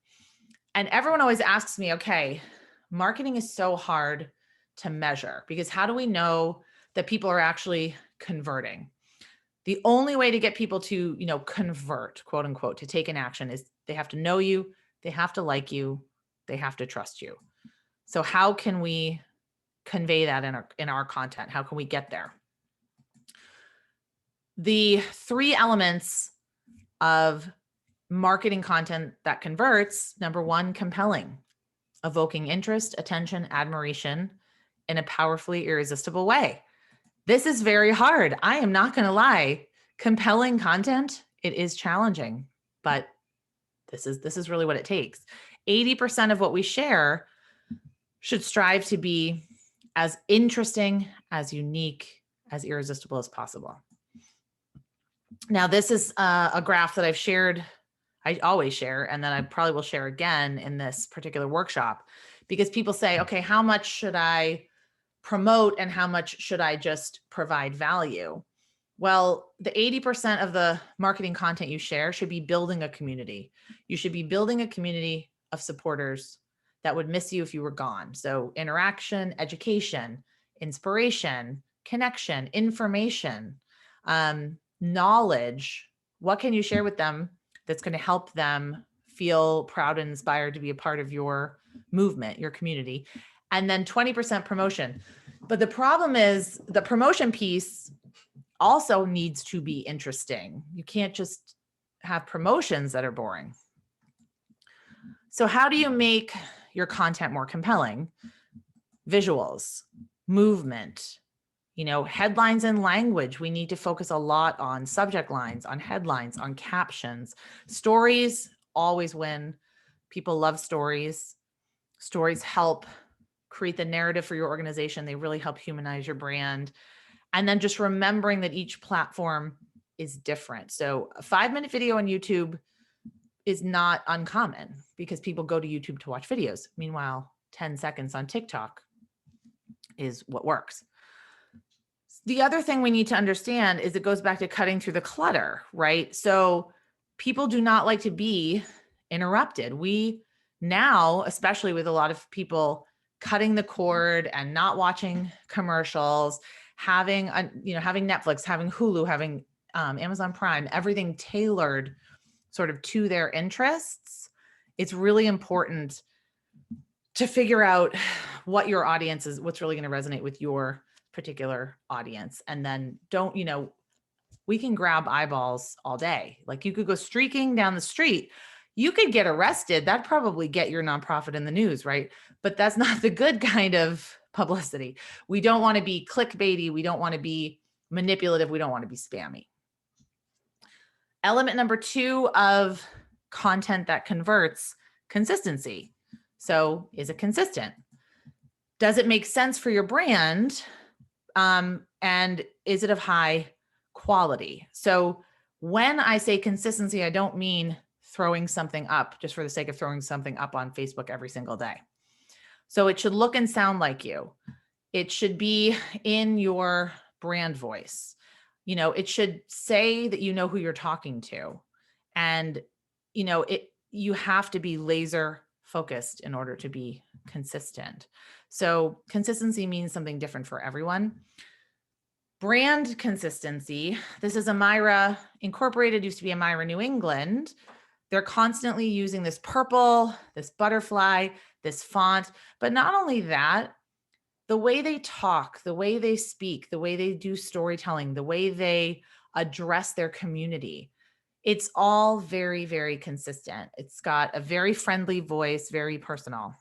And everyone always asks me, okay, marketing is so hard to measure, because how do we know that people are actually converting? The only way to get people to, convert, quote unquote, to take an action is they have to know you, they have to like you, they have to trust you. So how can we convey that in our content? How can we get there? The three elements of marketing content that converts, number one, compelling, evoking interest, attention, admiration in a powerfully irresistible way. This is very hard. I am not going to lie. Compelling content, it is challenging, but this is really what it takes. 80% of what we share should strive to be as interesting, as unique, as irresistible as possible. Now, this is a graph that I've shared. I always share, and then I probably will share again in this particular workshop, because people say, okay, how much should I promote and how much should I just provide value? Well, the 80% of the marketing content you share should be building a community. You should be building a community of supporters that would miss you if you were gone. So interaction, education, inspiration, connection, information, knowledge. What can you share with them that's going to help them feel proud and inspired to be a part of your movement, your community? And then 20% promotion. But the problem is the promotion piece also needs to be interesting. You can't just have promotions that are boring. So how do you make your content more compelling? Visuals, movement, headlines and language. We need to focus a lot on subject lines, on headlines, on captions. Stories always win. People love stories. Stories help create the narrative for your organization. They really help humanize your brand. And then just remembering that each platform is different. So a 5-minute video on YouTube is not uncommon because people go to YouTube to watch videos. Meanwhile, 10 seconds on TikTok is what works. The other thing we need to understand is it goes back to cutting through the clutter, right? So people do not like to be interrupted. We now, especially with a lot of people cutting the cord and not watching commercials, having Netflix, having Hulu, having Amazon Prime, everything tailored sort of to their interests. It's really important to figure out what your audience is, what's really going to resonate with your particular audience. And then we can grab eyeballs all day. Like you could go streaking down the street. You could get arrested. That'd probably get your nonprofit in the news, right? But that's not the good kind of publicity. We don't want to be clickbaity. We don't want to be manipulative. We don't want to be spammy. Element number 2 of content that converts, consistency. So is it consistent? Does it make sense for your brand? And is it of high quality? So when I say consistency, I don't mean throwing something up just for the sake of throwing something up on Facebook every single day. So it should look and sound like you. It should be in your brand voice. It should say that you know who you're talking to. And, you have to be laser focused in order to be consistent. So consistency means something different for everyone. Brand consistency. This is Amira Incorporated, used to be Amira New England. They're constantly using this purple, this butterfly, this font. But not only that, the way they talk, the way they speak, the way they do storytelling, the way they address their community, it's all very, very consistent. It's got a very friendly voice, very personal.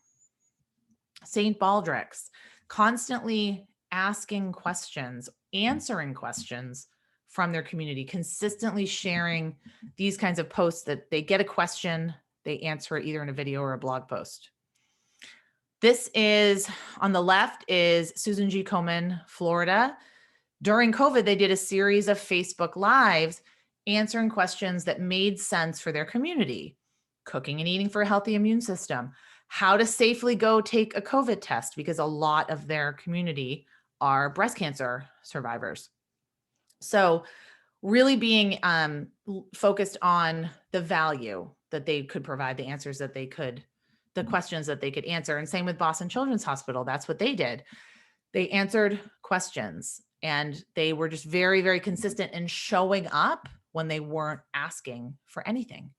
St. Baldrick's, constantly asking questions, answering questions from their community, consistently sharing these kinds of posts that they get a question, they answer it either in a video or a blog post. This is, on the left is Susan G. Komen, Florida. During COVID, they did a series of Facebook Lives answering questions that made sense for their community. Cooking and eating for a healthy immune system. How to safely go take a COVID test, because a lot of their community are breast cancer survivors. So really being focused on the value that they could provide, the answers that they could, the questions that they could answer. And same with Boston Children's Hospital. That's what they did. They answered questions and they were just very, very consistent in showing up when they weren't asking for anything.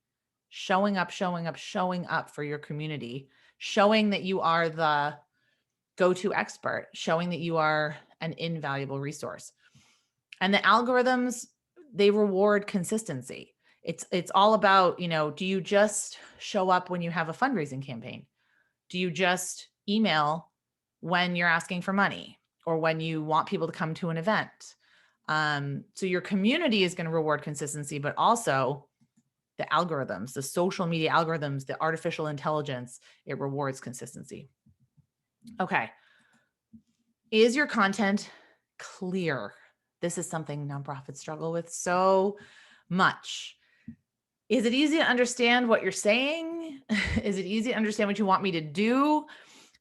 Showing up for your community, showing that you are the go-to expert, showing that you are an invaluable resource. And the algorithms, they reward consistency. It's all about, do you just show up when you have a fundraising campaign? Do you just email when you're asking for money or when you want people to come to an event? So your community is going to reward consistency, but also the algorithms, the social media algorithms, the artificial intelligence, it rewards consistency. Okay. Is your content clear? This is something nonprofits struggle with so much. Is it easy to understand what you're saying? Is it easy to understand what you want me to do?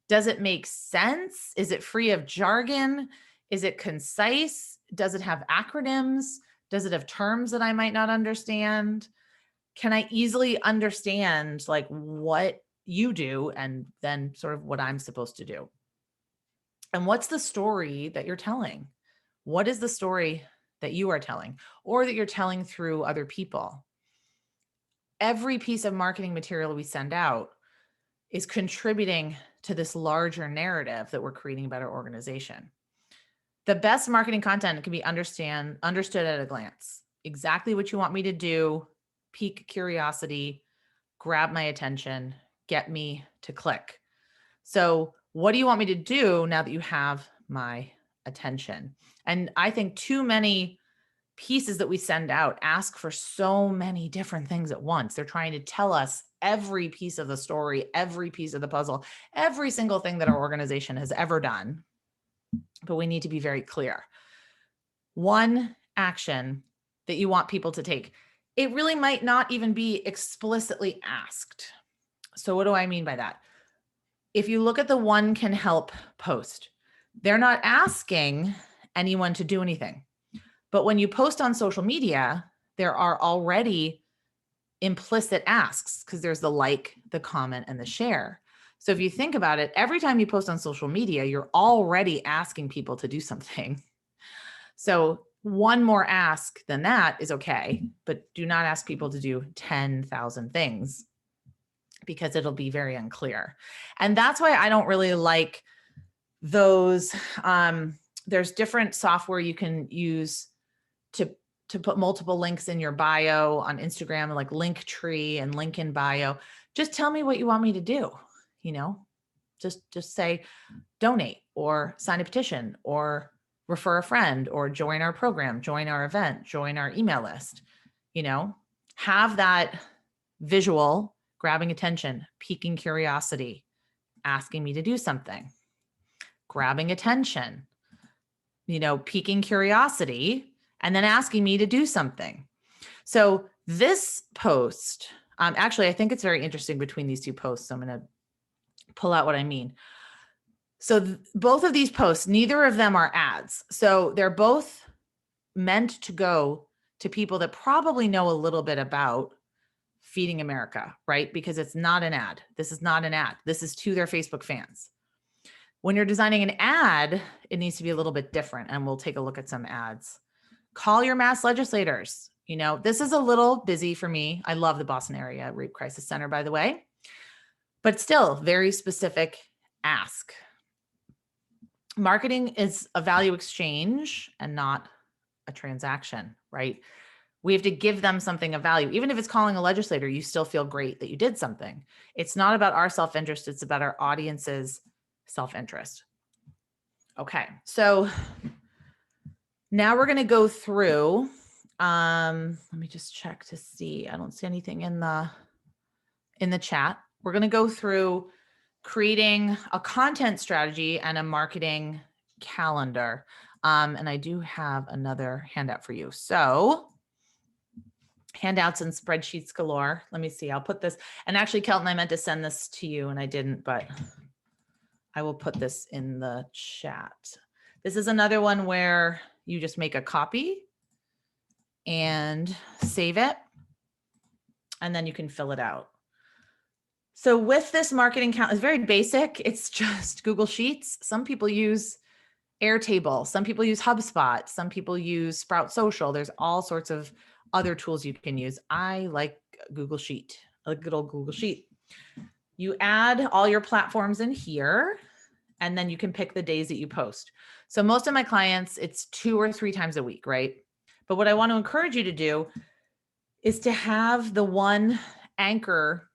Does it make sense? Is it free of jargon? Is it concise? Does it have acronyms? Does it have terms that I might not understand? Can I easily understand like what you do and then sort of what I'm supposed to do? And what's the story that you're telling? What is the story that you are telling or that you're telling through other people? Every piece of marketing material we send out is contributing to this larger narrative that we're creating a better organization. The best marketing content can be understood at a glance. Exactly what you want me to do, pique curiosity, grab my attention, get me to click. So what do you want me to do now that you have my attention? And I think too many pieces that we send out ask for so many different things at once. They're trying to tell us every piece of the story, every piece of the puzzle, every single thing that our organization has ever done. But we need to be very clear. One action that you want people to take, it really might not even be explicitly asked. So what do I mean by that? If you look at the one can help post, they're not asking anyone to do anything. But when you post on social media, there are already implicit asks because there's the like, the comment, and the share. So if you think about it, every time you post on social media, you're already asking people to do something. So one more ask than that is okay, but do not ask people to do 10,000 things because it'll be very unclear. And that's why I don't really like those. There's different software you can use to put multiple links in your bio on Instagram, like Linktree and link in bio. Just tell me what you want me to do. Just say donate or sign a petition or refer a friend or join our program, join our event, join our email list. Have that visual, grabbing attention, piquing curiosity, asking me to do something, grabbing attention, piquing curiosity, and then asking me to do something. So this post, actually, I think it's very interesting between these two posts. So I'm going to pull out what I mean. So both of these posts, neither of them are ads. So they're both meant to go to people that probably know a little bit about Feeding America, right? Because it's not an ad. This is not an ad. This is to their Facebook fans. When you're designing an ad, it needs to be a little bit different. And we'll take a look at some ads. Call your mass legislators. This is a little busy for me. I love the Boston area rape crisis center, by the way, but still very specific ask. Marketing is a value exchange and not a transaction, right? We have to give them something of value. Even if it's calling a legislator, you still feel great that you did something. It's not about our self-interest. It's about our audience's self-interest. Okay. So now we're going to go through, let me just check to see. I don't see anything in the chat. We're going to go through creating a content strategy and a marketing calendar. And I do have another handout for you. So handouts and spreadsheets galore. Let me see. I'll put this, and actually Kelton, I meant to send this to you and I didn't, but I will put this in the chat. This is another one where you just make a copy and save it, and then you can fill it out. So with this marketing count, it's very basic. It's just Google Sheets. Some people use Airtable. Some people use HubSpot. Some people use Sprout Social. There's all sorts of other tools you can use. I like Google Sheet, a good old Google Sheet. You add all your platforms in here, and then you can pick the days that you post. So most of my clients, it's 2 or 3 times a week, right? But what I want to encourage you to do is to have the one anchor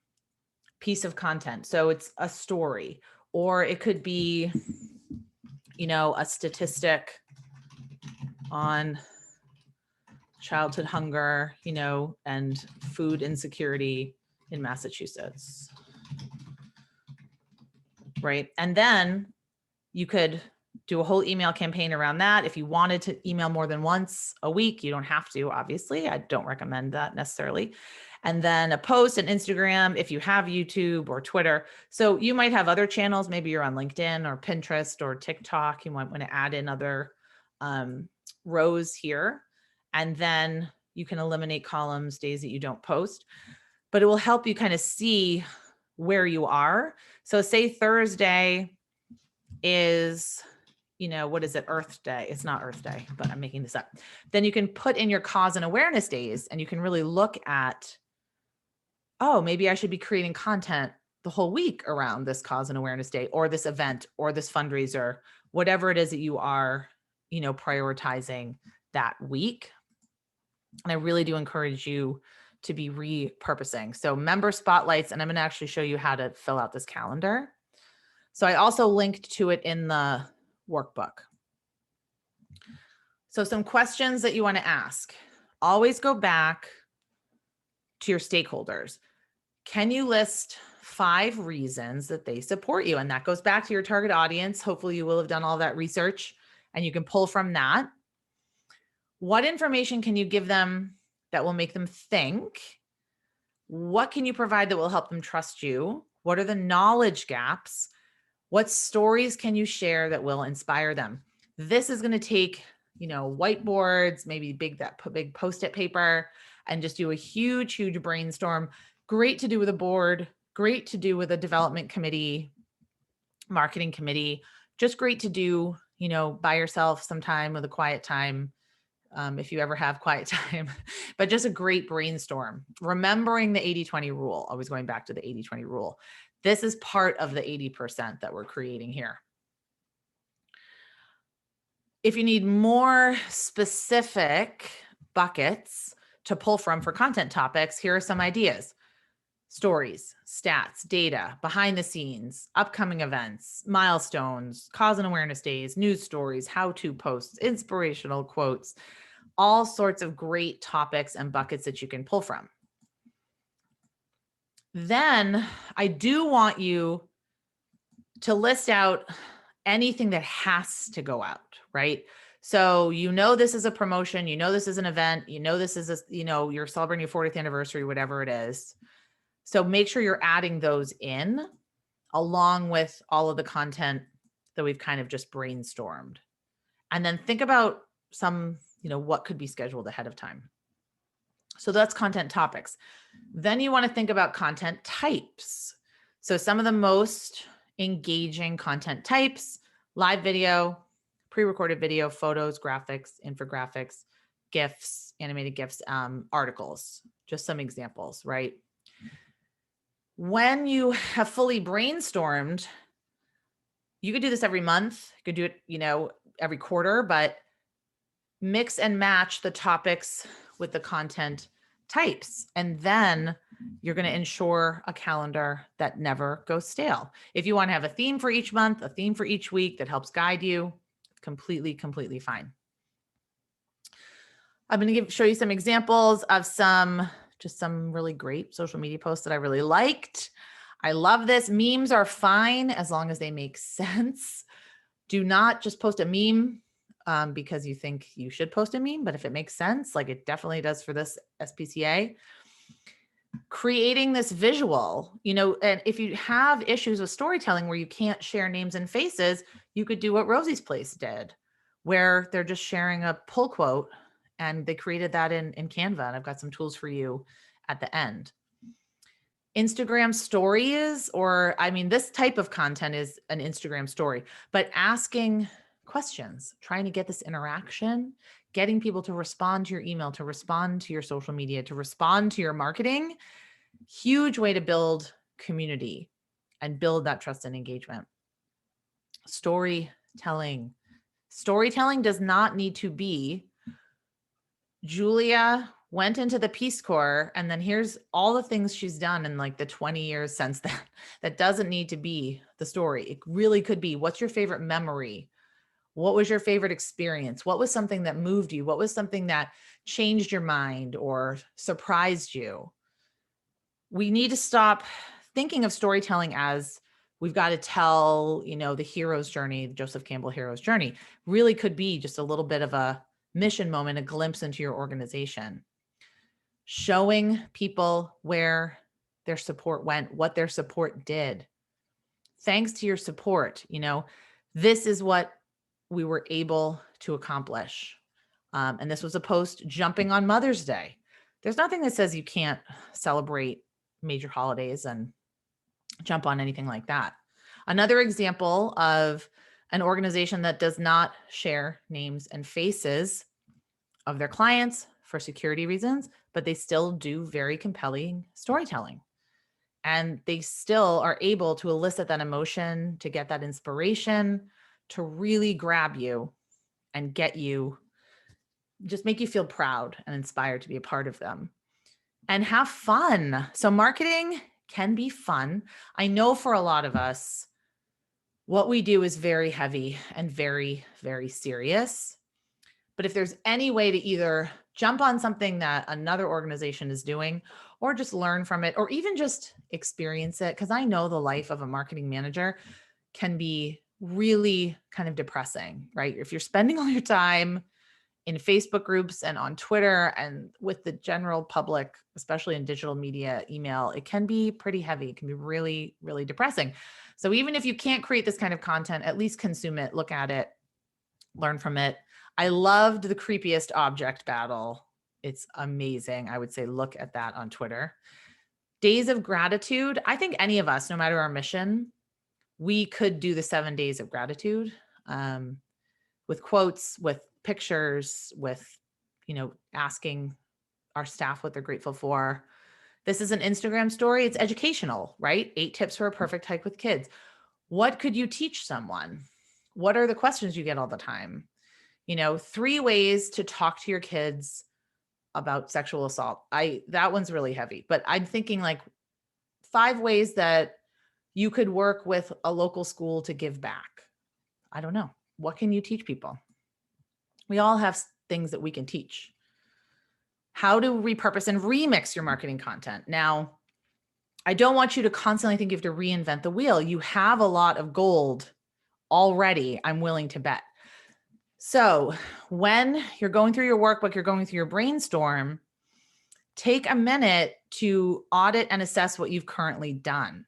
piece of content. So it's a story, or it could be, a statistic on childhood hunger, and food insecurity in Massachusetts. Right. And then you could do a whole email campaign around that. If you wanted to email more than once a week, you don't have to, obviously. I don't recommend that necessarily. And then a post on Instagram, if you have YouTube or Twitter. So you might have other channels. Maybe you're on LinkedIn or Pinterest or TikTok. You might want to add in other rows here. And then you can eliminate columns, days that you don't post. But it will help you kind of see where you are. So say Thursday is, what is it? Earth Day. It's not Earth Day, but I'm making this up. Then you can put in your cause and awareness days, and you can really look at, oh, maybe I should be creating content the whole week around this cause and awareness day, or this event, or this fundraiser, whatever it is that you are, prioritizing that week. And I really do encourage you to be repurposing. So member spotlights, and I'm going to actually show you how to fill out this calendar. So I also linked to it in the workbook. So some questions that you want to ask. Always go back to your stakeholders. Can you list 5 reasons that they support you? And that goes back to your target audience. Hopefully you will have done all that research and you can pull from that. What information can you give them that will make them think? What can you provide that will help them trust you? What are the knowledge gaps? What stories can you share that will inspire them? This is going to take, whiteboards, maybe big Post-it paper, and just do a huge, huge brainstorm. Great to do with a board, great to do with a development committee, marketing committee, just great to do, by yourself sometime with a quiet time. If you ever have quiet time, but just a great brainstorm. Remembering the 80-20 rule, always going back to the 80-20 rule. This is part of the 80% that we're creating here. If you need more specific buckets to pull from for content topics, here are some ideas. Stories, stats, data, behind the scenes, upcoming events, milestones, cause and awareness days, news stories, how-to posts, inspirational quotes, all sorts of great topics and buckets that you can pull from. Then I do want you to list out anything that has to go out, right? So, this is a promotion, this is an event, this is you're celebrating your 40th anniversary, whatever it is. So make sure you're adding those in along with all of the content that we've kind of just brainstormed. And then think about some, what could be scheduled ahead of time. So that's content topics. Then you want to think about content types. So some of the most engaging content types: live video, pre-recorded video, photos, graphics, infographics, GIFs, animated GIFs, articles, just some examples, right? When you have fully brainstormed, you could do this every month, you could do it, every quarter, but mix and match the topics with the content types. And then you're going to ensure a calendar that never goes stale. If you want to have a theme for each month, a theme for each week that helps guide you, completely fine. I'm going to show you some examples of some really great social media posts that I really liked. I love this. Memes are fine as long as they make sense. Do not just post a meme because you think you should post a meme, but if it makes sense, like it definitely does for this SPCA. Creating this visual, and if you have issues with storytelling where you can't share names and faces, you could do what Rosie's Place did, where they're just sharing a pull quote, and they created that in Canva. And I've got some tools for you at the end. Instagram stories, this type of content is an Instagram story, but asking questions, trying to get this interaction, getting people to respond to your email, to respond to your social media, to respond to your marketing, huge way to build community and build that trust and engagement. Storytelling does not need to be Julia went into the Peace Corps, and then here's all the things she's done in like the 20 years since then. That doesn't need to be the story. It really could be, what's your favorite memory? What was your favorite experience? What was something that moved you? What was something that changed your mind or surprised you? We need to stop thinking of storytelling as we've got to tell, the hero's journey, the Joseph Campbell hero's journey. Really could be just a little bit of a mission moment, a glimpse into your organization, showing people where their support went, what their support did. Thanks to your support, this is what we were able to accomplish. And this was a post jumping on Mother's Day. There's nothing that says you can't celebrate major holidays and jump on anything like that. Another example of an organization that does not share names and faces of their clients for security reasons, but they still do very compelling storytelling. And they still are able to elicit that emotion, to get that inspiration, to really grab you and get you, just make you feel proud and inspired to be a part of them. And have fun. So marketing can be fun. I know for a lot of us, what we do is very heavy and very, very serious. But if there's any way to either jump on something that another organization is doing, or just learn from it, or even just experience it, because I know the life of a marketing manager can be really kind of depressing, right? If you're spending all your time in Facebook groups and on Twitter and with the general public, especially in digital media, email, it can be pretty heavy. It can be really, really depressing. So even if you can't create this kind of content, at least consume it, look at it, learn from it. I loved the creepiest object battle. It's amazing. I would say look at that on Twitter. Days of gratitude. I think any of us, no matter our mission, we could do the 7 days of gratitude with quotes, with pictures, with, asking our staff what they're grateful for. This is an Instagram story. It's educational, right? 8 tips for a perfect hike with kids. What could you teach someone? What are the questions you get all the time? 3 ways to talk to your kids about sexual assault. That one's really heavy, but I'm thinking like 5 ways that you could work with a local school to give back. I don't know. What can you teach people? We all have things that we can teach. How to repurpose and remix your marketing content. Now, I don't want you to constantly think you have to reinvent the wheel. You have a lot of gold already, I'm willing to bet. So when you're going through your workbook, you're going through your brainstorm, take a minute to audit and assess what you've currently done.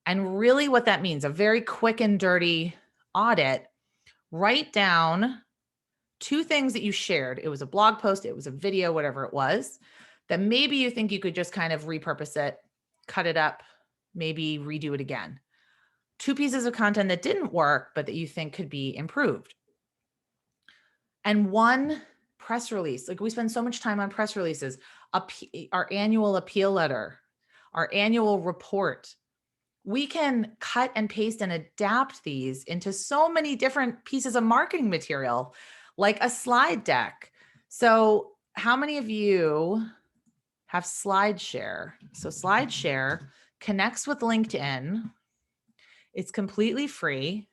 And really what that means, a very quick and dirty audit, write down 2 things that you shared. It was a blog post, it was a video, whatever it was, that maybe you think you could just kind of repurpose it, cut it up, maybe redo it again. 2 pieces of content that didn't work, but that you think could be improved. And 1 press release. Like we spend so much time on press releases, our annual appeal letter, our annual report. We can cut and paste and adapt these into so many different pieces of marketing material, like a slide deck. So how many of you have SlideShare? So SlideShare connects with LinkedIn. It's completely free.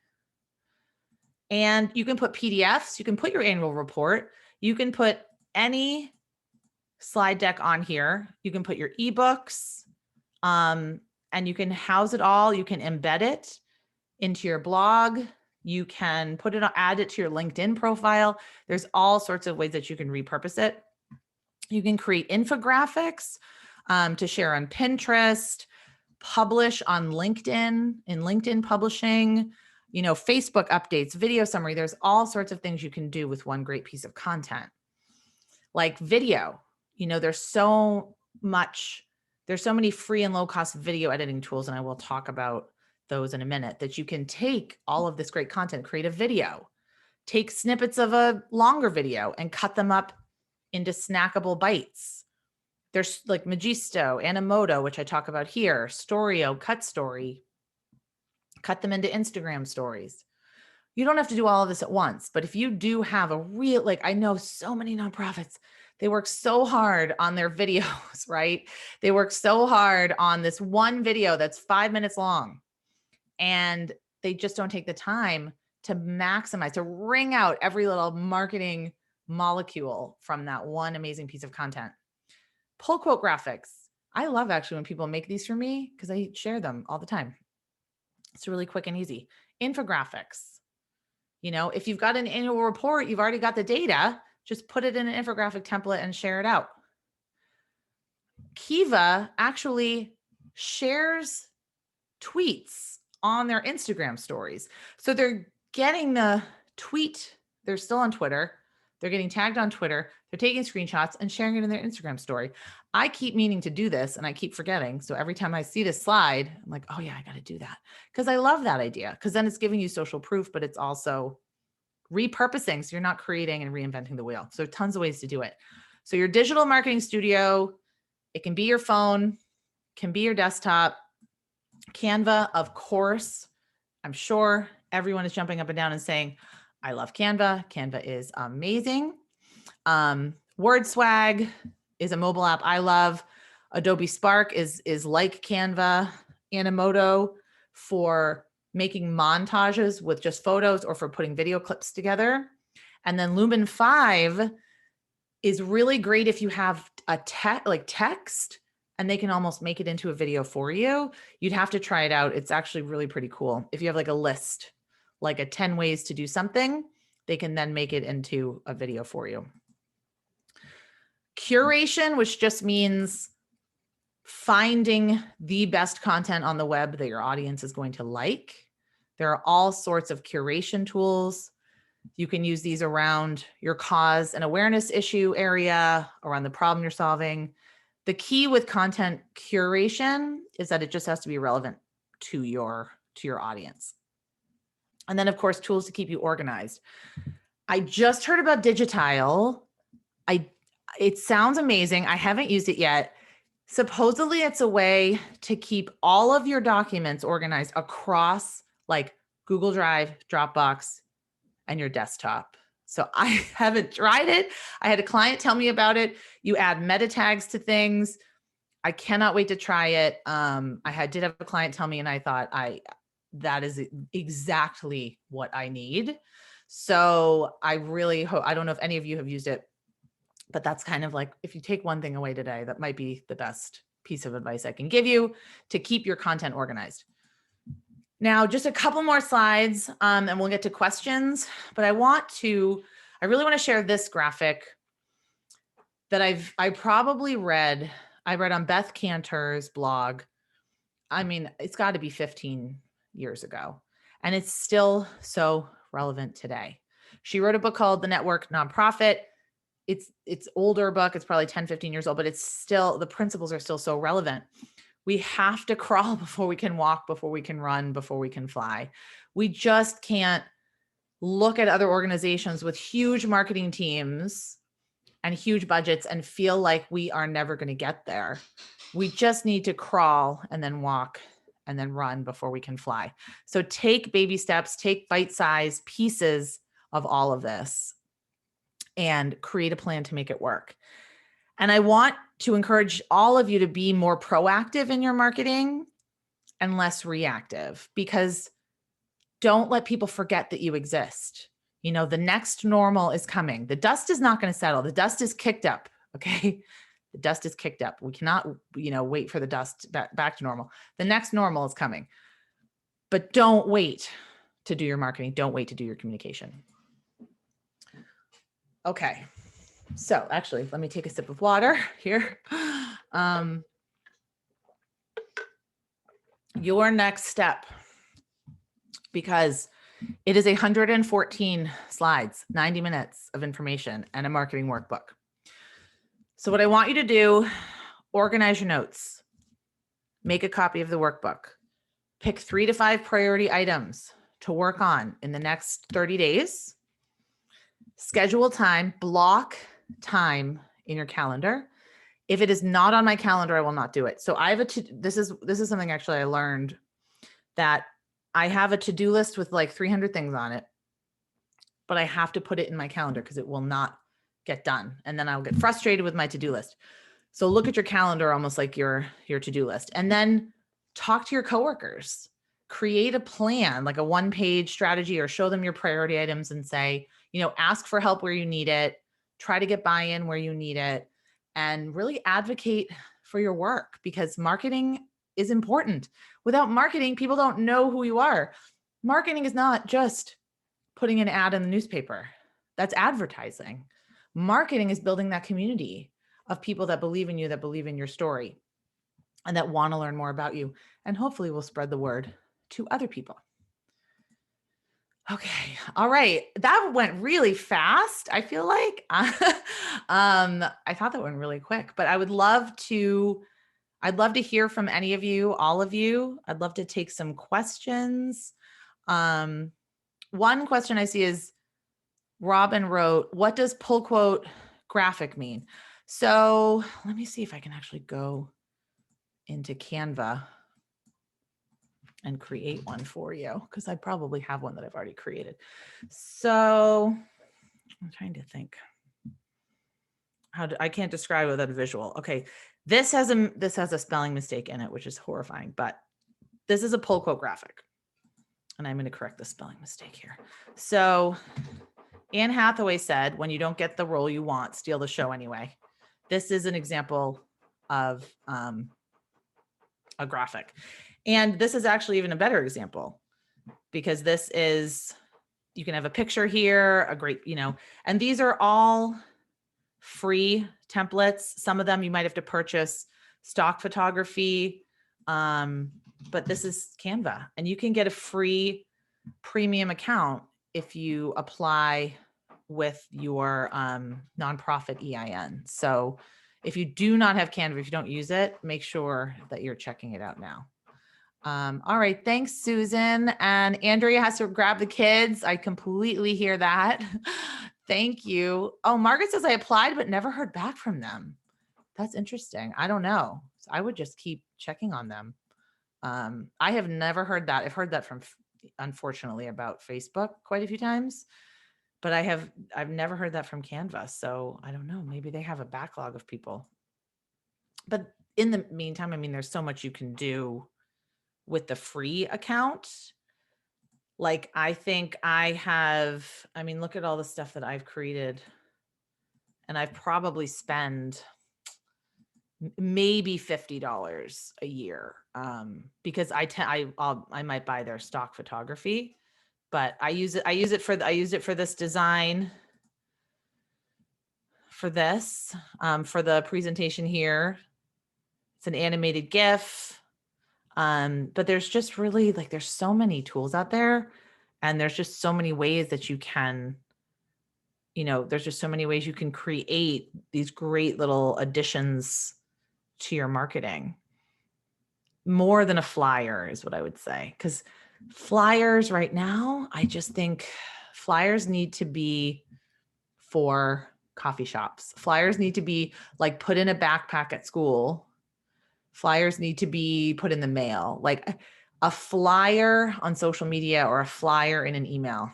And you can put PDFs, you can put your annual report, you can put any slide deck on here. You can put your ebooks, and you can house it all. You can embed it into your blog. You can put it, add it to your LinkedIn profile. There's all sorts of ways that you can repurpose it. You can create infographics to share on Pinterest, publish on LinkedIn, in LinkedIn publishing, Facebook updates, video summary. There's all sorts of things you can do with one great piece of content. Like video, there's so many free and low cost video editing tools, and I will talk about those in a minute, that you can take all of this great content, create a video, take snippets of a longer video and cut them up into snackable bites. There's like Magisto, Animoto, which I talk about here, Storyo, Cut Story, cut them into Instagram stories. You don't have to do all of this at once, but if you do have a real, I know so many nonprofits They work so hard on their videos, right? They work so hard on this one video that's 5 minutes long, and they just don't take the time to maximize, to wring out every little marketing molecule from that one amazing piece of content. Pull quote graphics. I love actually when people make these for me because I share them all the time. It's really quick and easy. Infographics. You know, if you've got an annual report, you've already got the data, just put it in an infographic template and share it out. Kiva actually shares tweets on their Instagram stories. So they're getting the tweet. They're still on Twitter. They're getting tagged on Twitter. They're taking screenshots and sharing it in their Instagram story. I keep meaning to do this and I keep forgetting. So every time I see this slide, I'm like, oh yeah, I got to do that. Because I love that idea. Because then it's giving you social proof, but it's also repurposing. So you're not creating and reinventing the wheel. So tons of ways to do it. So your digital marketing studio, it can be your phone, can be your desktop. Canva, of course. I'm sure everyone is jumping up and down and saying, I love Canva. Canva is amazing. WordSwag is a mobile app I love. Adobe Spark is like Canva. Animoto for making montages with just photos or for putting video clips together. And then Lumen 5 is really great if you have a text and they can almost make it into a video for you. You'd have to try it out. It's actually really pretty cool. If you have like a list, like a 10 ways to do something, they can then make it into a video for you. Curation, which just means finding the best content on the web that your audience is going to like. There are all sorts of curation tools. You can use these around your cause and awareness issue area, around the problem you're solving. The key with content curation is that it just has to be relevant to your audience. And then of course, tools to keep you organized. I just heard about Digitile. It sounds amazing. I haven't used it yet. Supposedly it's a way to keep all of your documents organized across like Google Drive, Dropbox, and your desktop. So I haven't tried it. I had a client tell me about it. You add meta tags to things. I cannot wait to try it. I did have a client tell me, and I thought that is exactly what I need. So I really hope, I don't know if any of you have used it, but that's kind of like, if you take one thing away today, that might be the best piece of advice I can give you to keep your content organized. Now, just a couple more slides and we'll get to questions, but I really want to share this graphic that I read on Beth Cantor's blog. I mean, it's got to be 15 years ago, and it's still so relevant today. She wrote a book called The Network Nonprofit. It's older book. It's probably 10, 15 years old, but it's still, the principles are still so relevant. We have to crawl before we can walk, before we can run, before we can fly. We just can't look at other organizations with huge marketing teams and huge budgets and feel like we are never going to get there. We just need to crawl and then walk and then run before we can fly. So take baby steps, take bite-sized pieces of all of this and create a plan to make it work. And I want to encourage all of you to be more proactive in your marketing and less reactive, because don't let people forget that you exist. You know, the next normal is coming. The dust is not going to settle. The dust is kicked up. Okay. The dust is kicked up. We cannot, wait for the dust back to normal. The next normal is coming, but don't wait to do your marketing. Don't wait to do your communication. Okay. So actually, let me take a sip of water here. Your next step, because it is 114 slides, 90 minutes of information and a marketing workbook. So what I want you to do, organize your notes, make a copy of the workbook, pick 3 to 5 priority items to work on in the next 30 days, schedule time, block time in your calendar. If it is not on my calendar, I will not do it. So I have this is something actually I learned, that I have a to-do list with like 300 things on it, but I have to put it in my calendar because it will not get done. And then I'll get frustrated with my to-do list. So look at your calendar almost like your to-do list, and then talk to your coworkers. Create a plan, like a one-page strategy, or show them your priority items and say, ask for help where you need it, try to get buy-in where you need it, and really advocate for your work, because marketing is important. Without marketing, people don't know who you are. Marketing is not just putting an ad in the newspaper. That's advertising. Marketing is building that community of people that believe in you, that believe in your story, and that want to learn more about you. And hopefully we'll spread the word to other people. Okay. All right. That went really fast. I feel like, I thought that went really quick, but I'd love to hear from any of you, all of you. I'd love to take some questions. One question I see is, Robin wrote, what does pull quote graphic mean? So let me see if I can actually go into Canva and create one for you, because I probably have one that I've already created. So I'm trying to think. I can't describe it without a visual. Okay, this has a spelling mistake in it, which is horrifying, but this is a pull quote graphic. And I'm going to correct the spelling mistake here. So Anne Hathaway said, when you don't get the role you want, steal the show anyway. This is an example of a graphic. And this is actually even a better example, because this is, you can have a picture here, a great, and these are all free templates. Some of them you might have to purchase stock photography, but this is Canva, and you can get a free premium account if you apply with your nonprofit EIN. So if you do not have Canva, if you don't use it, make sure that you're checking it out now. All right. Thanks, Susan. And Andrea has to grab the kids. I completely hear that. Thank you. Oh, Margaret says I applied, but never heard back from them. That's interesting. I don't know. So I would just keep checking on them. I have never heard that. I've heard that from, unfortunately, about Facebook quite a few times, but I've never heard that from Canva. So I don't know. Maybe they have a backlog of people. But in the meantime, I mean, there's so much you can do with the free account. Like, I think look at all the stuff that I've created, and I've probably spent maybe $50 a year, because I might buy their stock photography, but I use it for this design, for this, for the presentation here. It's an animated GIF. But there's just really, there's so many tools out there, and there's just so many ways that you can, there's just so many ways you can create these great little additions to your marketing. More than a flyer is what I would say. Because flyers right now, I just think flyers need to be for coffee shops. Flyers need to be put in a backpack at school. Flyers need to be put in the mail. Like a flyer on social media or a flyer in an email.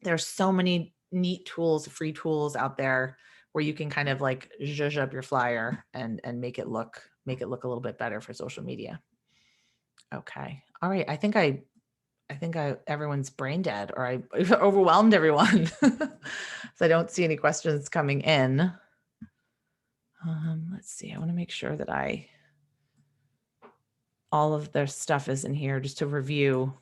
There's so many neat tools, free tools out there where you can kind of zhuzh up your flyer and make it look a little bit better for social media. Okay. All right. I think everyone's brain dead, or I overwhelmed everyone. So I don't see any questions coming in. Let's see. I want to make sure that all of their stuff is in here just to review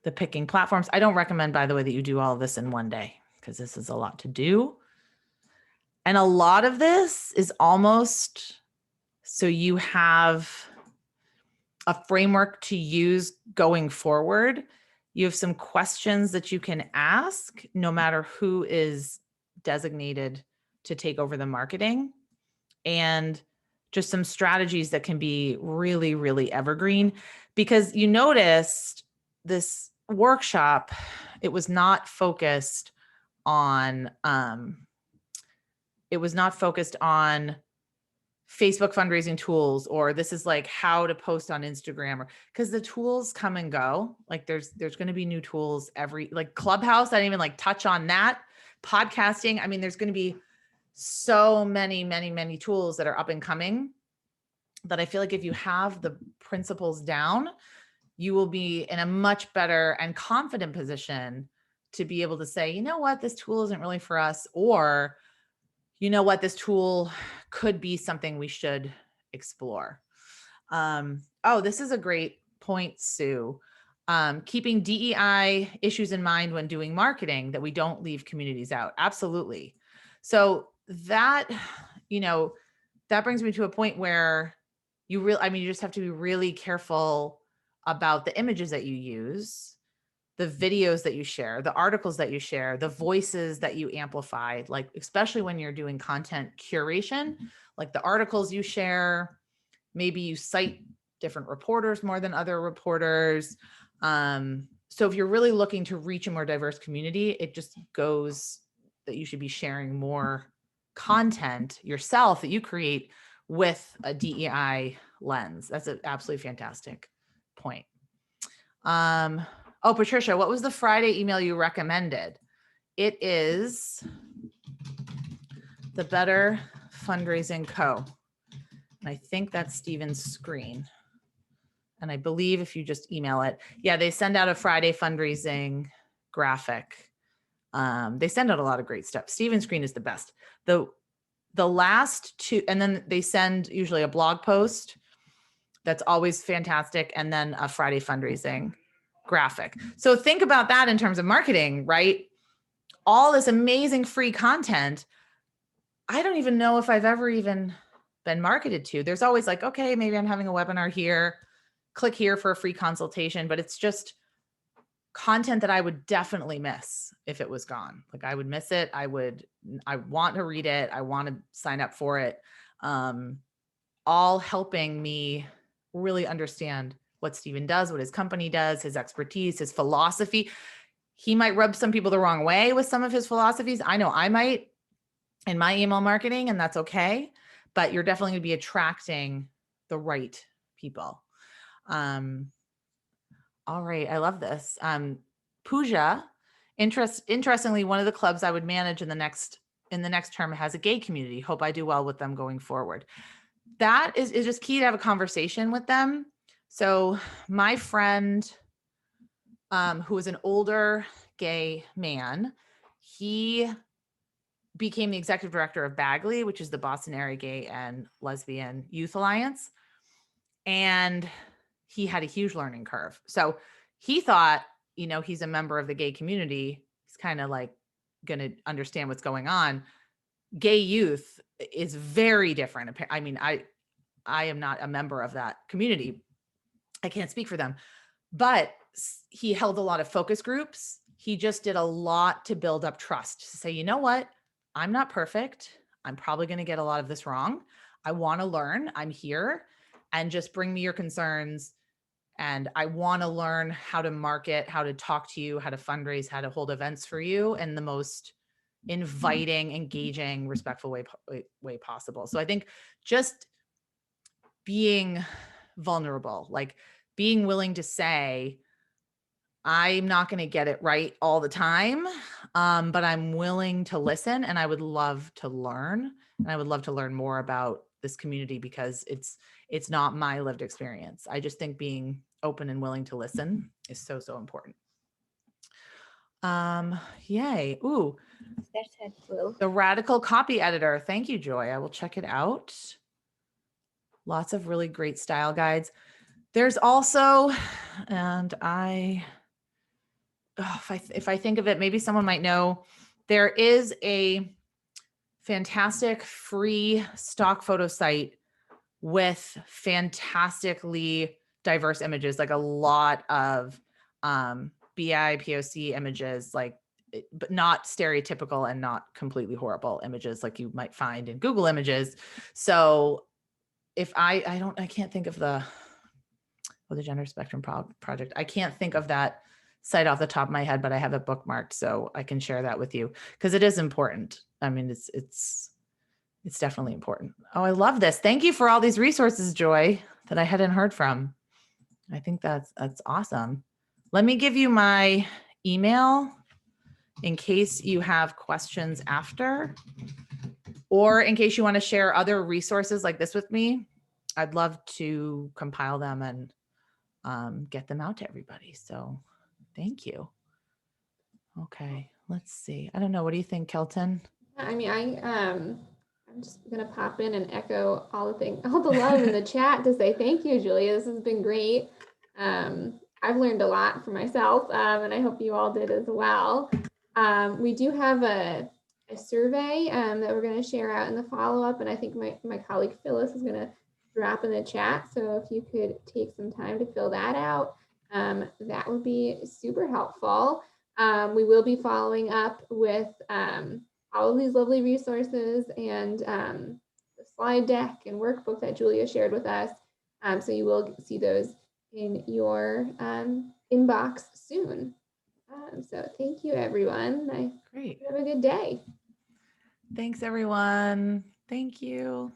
the picking platforms. I don't recommend, by the way, that you do all of this in one day, because this is a lot to do. And a lot of this is almost so you have a framework to use going forward. You have some questions that you can ask no matter who is designated to take over the marketing, and just some strategies that can be really, really evergreen. Because you noticed this workshop, it was not focused on Facebook fundraising tools, or this is how to post on Instagram, or because the tools come and go. There's going to be new tools Clubhouse. I didn't even touch on that. podcasting. I mean, there's going to be so many tools that are up and coming that I feel like if you have the principles down, you will be in a much better and confident position to be able to say, you know what, this tool isn't really for us, or you know what, this tool could be something we should explore. Oh, this is a great point, Sue. Keeping DEI issues in mind when doing marketing, that we don't leave communities out. Absolutely. So that, that brings me to a point where you just have to be really careful about the images that you use, the videos that you share, the articles that you share, the voices that you amplify, like especially when you're doing content curation, like the articles you share, maybe you cite different reporters more than other reporters. So if you're really looking to reach a more diverse community, it just goes that you should be sharing more content yourself that you create with a DEI lens. That's an absolutely fantastic point. Oh, Patricia, what was the Friday email you recommended? It is the Better Fundraising Co. And I think that's Steven's screen. And I believe if you just email it, yeah, they send out a Friday fundraising graphic. They send out a lot of great stuff. Steven's screen is the best. The last two, and then they send usually a blog post that's always fantastic, and then a Friday fundraising graphic. So think about that in terms of marketing, right? All this amazing free content. I don't even know if I've ever even been marketed to. There's always like, okay, maybe I'm having a webinar here, click here for a free consultation, but it's just content that I would definitely miss if it was gone. Like I would miss it. I want to read it. I want to sign up for it. All helping me really understand what Steven does, what his company does, his expertise, his philosophy. He might rub some people the wrong way with some of his philosophies. I know I might in my email marketing, and that's okay, but you're definitely going to be attracting the right people. All right. I love this. Pooja, interestingly, one of the clubs I would manage in the next term has a gay community. Hope I do well with them going forward. That is just key to have a conversation with them. So my friend, who is an older gay man, he became the executive director of Bagley, which is the Boston area gay and lesbian youth alliance. And he had a huge learning curve. So he thought, he's a member of the gay community. He's kind of like going to understand what's going on. Gay youth is very different. I mean, I am not a member of that community. I can't speak for them, but he held a lot of focus groups. He just did a lot to build up trust, to say, you know what? I'm not perfect. I'm probably going to get a lot of this wrong. I want to learn. I'm here, and just bring me your concerns. And I want to learn how to market, how to talk to you, how to fundraise, how to hold events for you in the most inviting, engaging, respectful way possible. So I think just being vulnerable, like being willing to say, I'm not going to get it right all the time, but I'm willing to listen, and I would love to learn, and I would love to learn more about this community, because it's not my lived experience. I just think being open and willing to listen is so important. Yay. Ooh, the Radical Copy Editor. Thank you, Joy. I will check it out. Lots of really great style guides. There's also, and if I think of it, maybe someone might know, there is a fantastic free stock photo site with fantastically diverse images, like a lot of BIPOC images, but not stereotypical and not completely horrible images like you might find in Google Images. So if I can't think of the Gender Spectrum Project. I can't think of that site off the top of my head, but I have it bookmarked, so I can share that with you, because it is important. I mean, it's definitely important. Oh, I love this. Thank you for all these resources, Joy, that I hadn't heard from. I think that's awesome. Let me give you my email, in case you have questions after, or in case you want to share other resources like this with me, I'd love to compile them and get them out to everybody. So thank you. Okay, let's see. I don't know. What do you think, Kelton? I mean, I'm just gonna pop in and echo all the love in the chat to say thank you, Julia. This has been great. I've learned a lot for myself, and I hope you all did as well. We do have a survey that we're going to share out in the follow-up, and I think my colleague Phyllis is going to drop in the chat. So if you could take some time to fill that out, that would be super helpful. We will be following up with all of these lovely resources and the slide deck and workbook that Julia shared with us. So you will see those in your inbox soon. So thank you, everyone. Great. Have a good day. Thanks, everyone. Thank you.